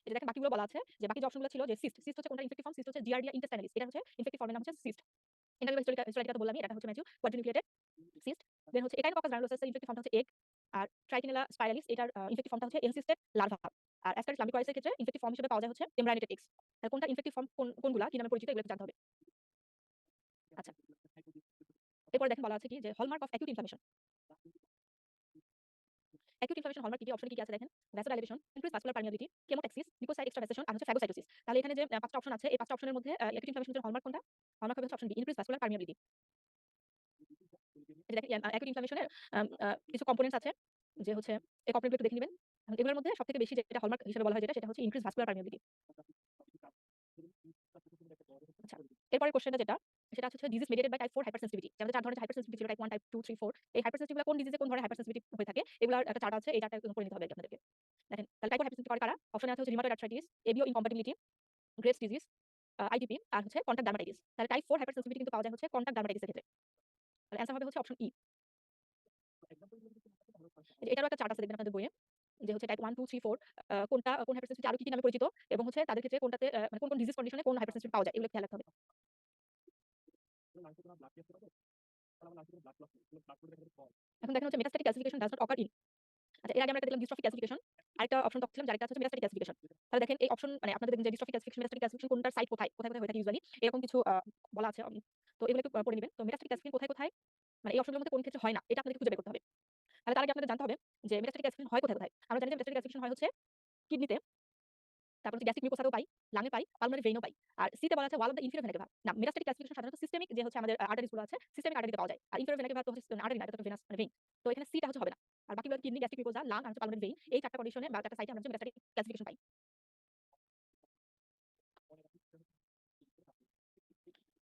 Speaker 1: এই যে দেখেন বাকিগুলো বলা আছে যে বাকি যে অপশনগুলো ছিল যে সিস্ট, সিস্ট হচ্ছে কোনটা ইনফেক্টিভ ফর্ম, সিস্ট হচ্ছে জিয়ারডিয়া ইন্টেস্টাইনালিস, এটা হচ্ছে ইনফেক্টিভ ফর্মের নাম হচ্ছে সিস্ট। এন্টামিবা হিস্টোলাইটিকা তো বললামই, এটা হচ্ছে ম্যাচিউর কোয়াড্রিনিউক্লিয়েটেড সিস্ট। দেন হচ্ছে একাইনোককাস গ্রানুলোসাস ইনফেক্টিভ ফর্মটা হচ্ছে এগ। আর ট্রাইটিনেলা স্পাইরালিস এটার ইনফেক্টিভ ফর্মটা হচ্ছে এনসিস্টেড লার্ভা। আর অ্যাস্কারিস লাম্বিকয়েডস এর ক্ষেত্রে ইনফেক্টিভ ফর্ম হিসেবে পাওয়া যায় হচ্ছে এমব্রায়োনেটেড এগস। তাহলে কোনটা ইনফেক্টিভ ফর্ম, কোনগুলা কি নামে পরিচিত, এগুলো একটু জানতে হবে। আচ্ছা, এরপর দেখেন বলা আছে কি যে hallmark of acute inflammation. Acute inflammation hallmark কি অপশনে কি আছে দেখেন, vasodilation, increase vascular permeability, chemotaxis, leukocyte extravasation আর হচ্ছে ফ্যাগোসাইটোসিস। তাহলে এখানে যে ৫ টা অপশন আছে এই ৫ টা অপশনের মধ্যে অ্যাকিউট ইনফ্লামেশনের জন্য হলমার্ক কোনটা? হলমার্ক হবে হচ্ছে option B, increase vascular permeability. এই যে দেখেন অ্যাকিউট ইনফ্লামেশনের কিছু কম্পোনেন্টস আছে যে হচ্ছে এই কম্পোনেন্টগুলো একটু দেখে নিবেন। এগুলোর মধ্যে সবথেকে বেশি যেটা হলমার্ক হিসেবে বলা হয় যেটা সেটা হচ্ছে ইনক্রিজ ভাস্কুলার পার্মিয়াবিলিটি। আচ্ছা, এরপরের কোশ্চেনটা যেটা সেটা হচ্ছে disease mediated by type 4 hypersensitivity. আমাদের ৪ ধরনের হাইপারসেনসিটিভিটি ছিল, টাইপ 1, টাইপ 2, 3, 4। এই হাইপারসেনসিটিভ কোন ডিজিজে কোন ধরনের হাইপারসেনসিটিভিটি হয়ে থাকে এগুলার একটা চার্ট আছে, এই চার্টটা একটু করে নিতে হবে আপনাদেরকে। দেখেন তাহলে টাইপ 4 হাইপারসেনসিটিভ করে কারা? অপশনে আছে হচ্ছে rheumatoid arthritis, ABO incompatibility, Graves disease, ITP আর হচ্ছে কন্টাক্ট ডার্মাটাইটিস। তাহলে টাইপ 4 হাইপারসেনসিটিভিটি কিন্তু পাওয়া যায় হচ্ছে কন্টাক্ট ডার্মাটাইটিসের ক্ষেত্রে। তাহলে অ্যান্সার হবে হচ্ছে অপশন ই। এটারও একটা চার্ট আছে দেখবেন আপনাদের বইয়ে যে হচ্ছে টাইপ 1, 2, 3, 4 কোনটা কোন হাইপারসেনসিটিভিটি আরো কি নামে পরিচিত এবং হচ্ছে তাদের ক্ষেত্রে কোনটাতে মানে কোন ডিজিজ কন্ডিশনে কোন হাইপারসেনসিটিভিটি পাওয়া যায় এগুলো খেয়াল রাখতে হবে। এখন দেখেন হচ্ছে metastatic calcification does not occur in. আচ্ছা, এর আগে আমরা একটা দেখলাম ডিস্ট্রফিক ক্যালসিফিকেশন, আরেকটা অপশন দেখছিলাম যার একটা হচ্ছে মেটাস্ট্যাটিক ক্যালসিফিকেশন। তাহলে দেখেন এই অপশন মানে আপনাদের দেখেন যে ডিস্ট্রফিক ক্যালসিফিকেশন, মেটাস্ট্যাটিক ক্যালসিফিকেশন কোনটার সাইট কোথায় কোথায় কোথায় হয়ে থাকে ইউজুয়ালি এরকম কিছু বলা আছে। তো এগুলো একটু পড়ে নিবেন। তো মেটাস্ট্যাটিক ক্যালসিফিকেশন কোথায় কোথায় মানে এই অপশনগুলোর মধ্যে কোন ক্ষেত্রে হয় না এটা আপনাদের খুঁজে বের করতে হবে। তাহলে তার আগে আপনাদের জানতে হবে যে মেটাস্ট্যাটিক ক্যালসিফিকেশন হয় কোথায় কোথায়। আমরা জানি যে মেটাস্ট্যাটিক ক্যালসিফিকেশন হয় হচ্ছে কিডনিতে, তারপর হচ্ছে গ্যাস্ট্রিক মিউকোসাতেও পাই, লাঙে পাই, পালমোনারি ভেইনেও পাই। আর সি তে বলা আছে wall of the inferior vena কেভা। না, মেটাস্ট্যাটিক ক্যালসিফিকেশন সাধারণত সিস্টেমিক যে হচ্ছে আমাদের আর্টারিজ গুলো আছে, সিস্টেমিক আর্টারিতে পাওয়া যায়। আর ইনফেরিয়র ভেনা কেভা তো হচ্ছে আর্টারি না, এটা তো ভেনাস মানে ভেইন। তো এখানে সি টা হচ্ছে হবে না। আর বাকিগুলো কিডনি, গ্যাস্ট্রিক মিউকোসা, লাং আর হচ্ছে পালমোনারি ভেইন, এই চারটা কন্ডিশনে বা চারটা সাইটে আমরা হচ্ছে মেটাস্ট্যাটিক ক্যালসিফিকেশন পাই।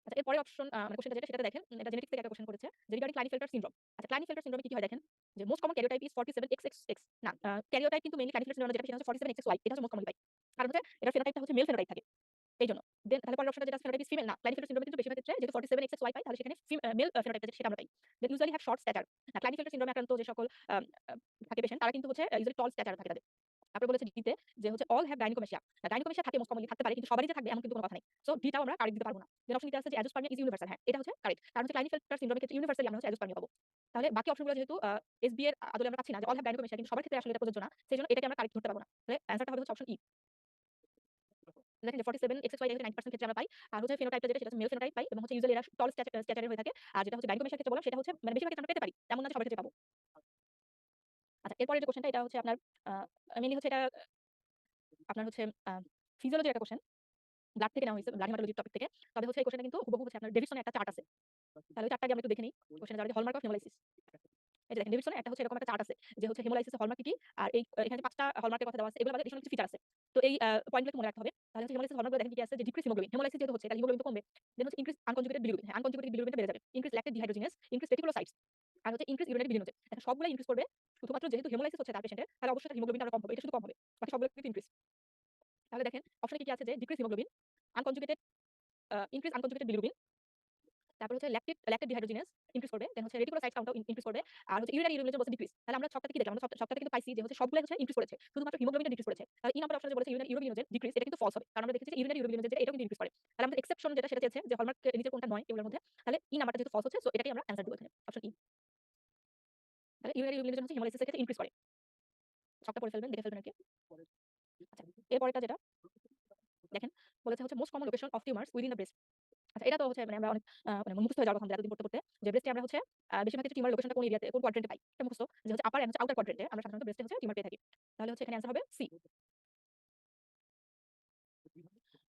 Speaker 1: আচ্ছা, এর পরের অপশন মানে কোশ্চেনটা যেটা সেটাতে দেখেন এটা জেনেটিক্স থেকে একটা কোশ্চেন করেছে যে রিগার্ডিং ক্লাইনেফেল্টার সিনড্রোম। আচ্ছা, ক্লাইনেফেল্টার সিনড্রোমে কি হয় দেখেন যে most common karyotype is 47XXX। না, ক্যারিওটাইপ কিন্তু মেইনলি ক্লাইনেফেল্টার সিনড্রোম যেটা সেটা হচ্ছে 47XXY, এটা হচ্ছে মোস্ট কমন টাইপ। কারণ হচ্ছে এটার ফেনোটাইপটা হচ্ছে মেল ফেনোটাইপ থাকে এইজন্য। দেন তাহলে পরের অপশন অপশনটা যেটা ফিনোটাইপ ইজ ফিমেল না। ক্লাইনেফেল্টার সিনড্রোমে কিন্তু বেশিরভাগ ক্ষেত্রে যেহেতু 47XXY পাই তাহলে সেখানে মেল ফিনোটাইপ যেটা সেটা আমরা পাই। দেন ইউজুয়ালি হ্যাভ শর্ট স্ট্যাচার। ক্লাইনেফেল্টার সিনড্রোমে আক্রান্ত যে সকল আম আ থাকে পেশেন্ট তারা কিন্তু হচ্ছে ইউজুয়ালি টল স্ট্যাচার থাকে তাদের। তারপরে বলেছে ডিতে যে হচ্ছে অল হ্যাভ গাইনোকোমেশিয়া। গাইনোকোমেশিয়া থাকে মোস্ট কমনলি থাকতে পারে কিন্তু সবারই যে থাকবে এমন কিন্তু কোনো কথা নাই। সো ডিটাও আমরা কারেক্ট দিতে পারব না। দেন অপশন ডিতে আছে যে অ্যাজোস্পার্মিয়া ইজ ইউনিভার্সাল। হ্যাঁ, এটা হচ্ছে কারেক্ট। কারণ হচ্ছে ক্লাইনেফেল্টার সিনড্রোমের ক্ষেত্রে ইউনিভার্সালি আমরা হচ্ছে অ্যাজোস্পার্মিয়া পাবো। তাহলে বাকি অপশনগুলো যেহেতু এসবি এর আদলে আমরা পাচ্ছি না যে অল হ্যাভ গাইনোকোমেশিয়া কিন্তু সবার ক্ষেত্রে আসলে এটা প্রযোজ্য না। সেজন্য এটাকে আমরা কারেক্ট ধরতে পারব না। তাহলে অ্যানসারটা হবে হচ্ছে অপশন ই। দেখেন যে 47XXY যেহেতু 90% ক্ষেত্রে আমরা পাই। আর হচ্ছে ফিনোটাইপটা যেটা সেটা হচ্ছে মেল ফিনোটাইপ পাই এবং হচ্ছে ইউজুয়ালি এরা টল স্ট্যাচারের হয়ে থাকে। আর যেটা হচ্ছে গাইনোকোমেশিয়ার ক্ষেত্রে বললাম সেটা হচ্ছে মানে বেশিরভাগ ক্ষেত্রে আমরা পেতে পারি। এমন না যে সবার ক্ষেত্রে পাবো। আচ্ছা, এরপরের যে কোয়েশ্চেনটা এটা হচ্ছে আপনার মেইনলি হচ্ছে এটা আপনার হচ্ছে আ ফিজিওলজির একটা কোয়েশ্চেন। ব্লাড থেকে নেওয়া হইছে, ব্লাড হেমাটোলজির টপিক থেকে। তবে হচ্ছে এই কোয়েশ্চেনটা কিন্তু হুবহু হচ্ছে আপনার ডেভিডসনের একটা চার্ট আছে। তাহলে ওই চার্টটা আগে আমরা একটু দেখে নেই। কোয়েশ্চেনে যাওয়ার আগে হলমার্ক অফ হেমোলাইসিস। এই যে দেখেন ডেভিডসনের একটা হচ্ছে এরকম একটা চার্ট আছে যে হচ্ছে হেমোলাইসিসের হলমার্ক কি, কি? আর এই এখানে যে ৫ টা হলমার্কের কথা দেওয়া আছে এগুলো বাদে এডিশনাল কিছু ফিচার আছে। তো এই পয়েন্টগুলো মনে রাখতে হবে। তাহলে হচ্ছে হেমোলাইসিস হলমার্কগুলো দেখেন কি, কি আছে যে ডিক্রিজ হিমোগ্লোবিন। হেমোলাইসিস যেহেতু হচ্ছে তাহলে হিমোগ্লোবিন তো কমবে। দেন হচ্ছে ইনক্রিজ আনকনজুগেটেড বিলিরুবিন। হ্যাঁ, আনকনজুগেটেড বিলিরুবিনটা বেড়ে যাবে। Increase lactate dehydrogenase, increase reticulocytes আর হচ্ছে ইনক্রিজ ইউরিনারি বিলিরুবিন। দেখেন সবগুলাই ইনক্রিজ করবে। শুধুমাত্র যেহেতু হেমোলাইসিস হচ্ছে তার পেশেন্টের তাহলে অবশ্যই তার হিমোগ্লোবিনটা আরো কম হবে। এটা শুধু কম হবে। বাকি সবগুলো কিন্তু ইনক্রিজ। তাহলে দেখেন অপশনে কি, কি আছে যে decrease haemoglobin, unconjugated increase unconjugated bilirubin তারপর হচ্ছে ল্যাকটেড ডিহাইড্রোজিনেস ইনক্রিজ করবে। দেন হচ্ছে রেটিকুলোসাইট কাউন্টটাও ইনক্রিজ করবে। আর হচ্ছে ইউরিনারি ইউরিনেশন বলছে ডিক্রিজ। তাহলে আমরা সবটাতে কি দেখলাম? আমরা সবটাতে কিন্তু পাইছি যে হচ্ছে সবগুলাই হচ্ছে ইনক্রিজ করেছে। শুধুমাত্র হিমোগ্লোবিনটা ডিক্রিজ করেছে। তাহলে এই নাম্বার অপশনে যে বলেছে ইউরিনারি ইউরোবিনোজেন ডিক্রিজ এটা কিন্তু ফলস হবে। কারণ আমরা দেখেছি যে ইউরিনারি ইউরোবিনোজেন যেটা এটাও কিন্তু ডিক্রিজ করে। তাহলে আমাদের এক্সেপশন যেটা সেটা চেয়েছে যে হলমার্ক এর নিচের কোনটা নয় এগুলোর মধ্যে। তাহলে ই নাম্বারটা যেহেতু ফলস হচ্ছে সো এটাকেই আমরা অ্যানসার দিব এখানে। Option E. তাহলে ইউরিনারি ইউরোবিনোজেন হচ্ছে হেমোলাইসিস এর ক্ষেত্রে ইনক্রিজ করে। ছকটা পড়ে ফেলবেন, দেখে ফেলবেন আরকি। আচ্ছা, এরপরেরটা যেটা দেখেন বলেছে হচ্ছে most common location of tumours within the breast. আচ্ছা, এটা তো হচ্ছে মানে আমরা অনেক মানে মুখস্থ হয়ে যাওয়ার কথা এতদিন পড়তে যে ব্রেস্টে আমরা হচ্ছে বেশিরভাগ ক্ষেত্রে টিউমার লোকেশনটা কোন এরিয়াতে কোন কোয়াড্রেন্টে পাই। এটা মুখস্থ যে হচ্ছে আপার এন্ড হচ্ছে আউটার কোয়াড্রেন্টে আমরা সাধারণত ব্রেস্টে হচ্ছে টিউমার পেয়ে থাকি। তাহলে হচ্ছে এখানে অ্যানসার হবে সি।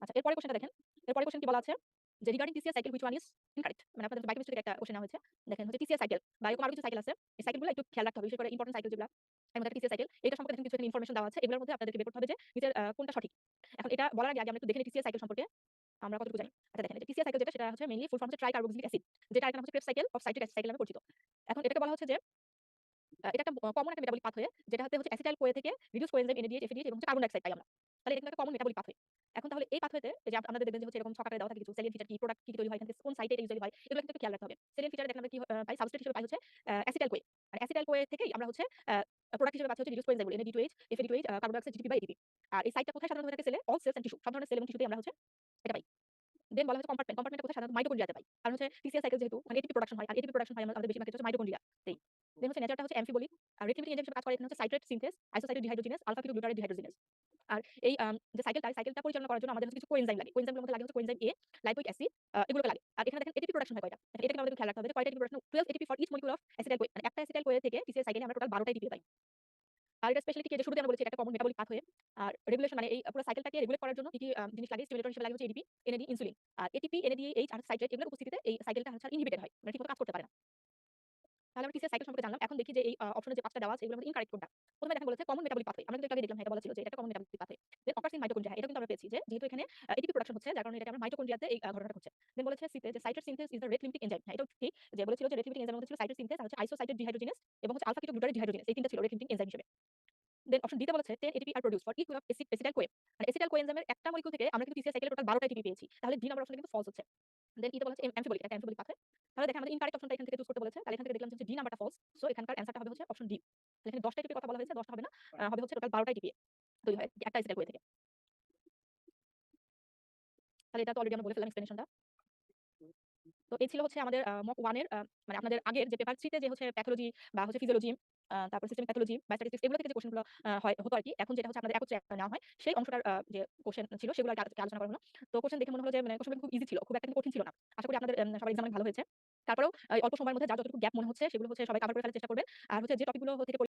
Speaker 1: আচ্ছা, এরপরের কোশ্চেনটা দেখেন। এরপরের কোশ্চেন কি বলা আছে যে regarding TCS cycle which one is incorrect. মানে আপনাদের বায়োকেমিস্ট্রি থেকে একটা কোশ্চেন নেওয়া হয়েছে। দেখেন হচ্ছে টিসিএস সাইকেল বা এরকম আরো কিছু সাইকেল আছে। এই সাইকেলগুলো একটু খেয়াল রাখতে হবে। বিশেষ করে ইম্পোর্টেন্ট সাইকেল যেগুলা এর মধ্যে একটা টিসিএস সাইকেল। এটা সম্পর্কে দেখেন কিছু এখানে ইনফরমেশন দেওয়া আছে। এগুলোর মধ্যে আপনাদেরকে বের করতে হবে যে নিচের কোনটা সঠিক। এখন এটা বলার আগে আমরা একটু দেখে নিই টিসিএস সাইকেল সম্পর্কে আমরা কতটুকু জানি। আচ্ছা, দেখেন এই যে টিসিএস সাইকেল যেটা সেটা হচ্ছে মেইনলি ফুল ফর্ম হচ্ছে ট্রাই কার্বক্সিলিক অ্যাসিড। যেটা আরেকটা নাম হচ্ছে Krebs cycle of citric acid cycle নামে পরিচিত। এখন এটাকে বলা হচ্ছে যে এটা একটা কমন একটা মেটাবলিক পাথওয়ে যেটাতে হচ্ছে অ্যাসিটাইল কোয়ে থেকে রিডিউস কোএনজাইম এনএডিএইচ এফএডিএইচ এবং কার্বন ডাই অক্সাইড পাই আমরা। তাহলে এটা কিন্তু একটা কমন মেটাবলিক পাথওয়ে। এখন তাহলে এই পাথওয়েতে এই যে আপনাদের দেখবেন যে হচ্ছে এরকম ছক আকারে দেওয়া থাকে কিছু সেলিয়েন্ট ফিচার কি, প্রোডাক্ট কি তৈরি হয়, এখান থেকে কোন সাইটে এটা ইউজুয়ালি হয় এগুলো কিন্তু একটু খেয়াল রাখতে হবে। সেলিয়েন্ট ফিচারে দেখেন আমরা কি পাই সাবস্ট্রেট হিসেবে পাই হচ্ছে অ্যাসিটাইল কোয়ে। আর অ্যাসিটাইল কোয়ে থেকেই আমরা হচ্ছে প্রোডাক্ট হিসেবে পাচ্ছি হচ্ছে reduce coenzyme এনএডি2এইচ এফএডি2এইচ carbon die oxide GTP বা এটিপি। আর এই সাইটটা কোথায় সাধারণত হয়ে থাকে সেলে অল সেলস এন্ড টিস্যু সব ধরনের সেল এবং টিস্যুতেই আমরা হচ্ছে এটা পাই। দেন বলা হচ্ছে কম্পার্টমেন্ট। কম্পার্টমেন্টে কোথায় সাধারণত মাইটোকন্ড্রিয়াতে পাই। কারণ হচ্ছে টিসিএস সাইকেল যেহেতু মানে এটিপি প্রোডাকশন হয় আর এটিপি প্রোডাকশন হয় আমাদের বেশিরভাগ ক্ষেত্রে হচ্ছে মাইটোকন্ড্রিয়াতেই। দেন হচ্ছে নেচারটা হচ্ছে অ্যামফিবলিক আর রেট লিমিটিং এনজাইম হিসেবে কাজ করে এখানে হচ্ছে citrate synthase, isocitrate dehydrogenase, alpha ketoglutarate dehydrogenase. আর এই যে সাইকেলটা পরিচালনা করার জন্য আমাদের হচ্ছে কিছু কোএনজাইম লাগে। কোএনজাইমগুলোর মধ্যে লাগে হচ্ছে কোএনজাইম এ, লাইপোইক অ্যাসিড এগুলোকে লাগে। আর এখানে দেখেন এটিপি প্রোডাকশন হয় কয়টা? এটা কিন্তু আমাদের খেয়াল রাখতে হবে যে কয়টা ATP production 12 ATP for each molecule of acetyl CoA. মানে একটা অ্যাসিটাইল কোয়ে থেকে টিসিএস সাইকেলে আমরা টোটাল 12 টা এটিপি পাই। আর এটা স্পেশালিটি কি যে শুরুতে আমরা বলেছি এটা একটা কমন মেটাবলিক পাথওয়ে। আর রেগুলেশন মানে এই পুরো সাইকেলটাকে রেগুলেট করার জন্য কি, কি জিনিস লাগে স্টিমুলেটর হিসেবে লাগে হচ্ছে এডিপি, এনএডি, ইনসুলিন। আর এটিপি, এনএডিএইচ আর সাইট্রেট এগুলোর উপস্থিতিতে এই সাইকেলটা হচ্ছে ইনহিবিটেড হয়। মানে ঠিকমতো কাজ করতে পারে না। তাহলে আমরা টিসিএস সাইকেল সম্পর্কে জানলাম। এখন দেখি যে এই অপশনে যে ৫ টা দেওয়া আছে এগুলোর মধ্যে ইনকারেক্ট কোনটা? প্রথমে দেখেন বলেছে কমন মেটাবলিক পাথওয়ে। আমরা কিন্তু একটু আগে দেখলাম হ্যাঁ, এটা বলা ছিল যে এটা একটা common metabolic pathway. Then occurs in mitochondria এটা কিন্তু আমরা পেয়েছি যে যেহেতু এখানে এটিপি প্রোডাকশন হচ্ছে যার কারণে এটাকে আমরা মাইটোকন্ড্রিয়াতে এই ঘটনাটা ঘটছে। দেন বলেছে সি তে যে citrate synthase is the rate limiting enzyme. হ্যাঁ, এটাও ঠিক যে বলেছিল যে রেট লিমিটিং এনজাইমের মধ্যে ছিল সাইট্রেট সিনথেস আর হচ্ছে আইসোসাইটেড ডিহাইড্রোজিনেস এবং হচ্ছে আলফা কিটোগ্লুটারেট ডিহাইড্রোজিনেস এই তিনটা ছিল রেট লিমিটিং এনজাইম হিসেবে। দেন অপশন ডি তে বলেছে 10 ATP are produce for each of acetyl CoA. মানে এসিটাইল কোএনজাইমের একটা মলিকিউল থেকে আমরা কিন্তু টিসিএস সাইকেলে টোটাল 12 টা এটিপি পেয়েছি। তাহলে ডি নাম্বার অপশনটা কিন্তু ফলস হচ্ছে। দেন ই তে বলা হচ্ছে অ্যামফিবলিক এটা অ্যামফিবলিক পাথওয়ে। তাহলে দেখেন আমাদের ইনকারেক্ট অপশনটা এখান থেকে চুজ করতে বলেছে। তাহলে এখান থেকে দেখলাম যে ডি নাম্বারটা ফলস। সো এখানকার অ্যানসারটা হবে হচ্ছে অপশন ডি। তাহলে এখানে 10 টা এটিপির কথা বলা হয়েছে 10 টা হবে না। হবে হচ্ছে টোটাল 12 টা এটিপি তৈরি হয় একটা এসিটাইল কোয়ে থেকে। তাহলে এটা তো অলরেডি আমরা বলে ফেললাম এক্সপ্লেনেশনটা। তো এই ছিল হচ্ছে আমাদের মক 1 এর মানে আপনাদের আগের যে পেপার 3 তে যে হচ্ছে প্যাথোলজি বা হচ্ছে ফিজিওলজি তারপর সিস্টেমিক প্যাথোলজি, বায়োস্ট্যাটিস্টিক্স এগুলো থেকে যে কোশ্চেনগুলো হতো আরকি। এখন যেটা হচ্ছে আপনাদের একত্রে নেওয়া হয় সেই অংশটার যে কোশ্চেন ছিল সেগুলো আজকে আলোচনা করা হলো। তো কোশ্চেন দেখে মনে হলো যে মানে কোশ্চেনগুলো খুব ইজি ছিল। খুব একটা কিন্তু কঠিন ছিল না। আশা করি আপনাদের সবার এক্সাম অনেক ভালো হয়েছে। তারপরেও অল্প সময়ের মধ্যে যার যতটুকু গ্যাপ মনে হচ্ছে সেগুলো হচ্ছে সবাই কভার করে ফেলার চেষ্টা করবেন। আর হচ্ছে যে টপিকগুলো থেকে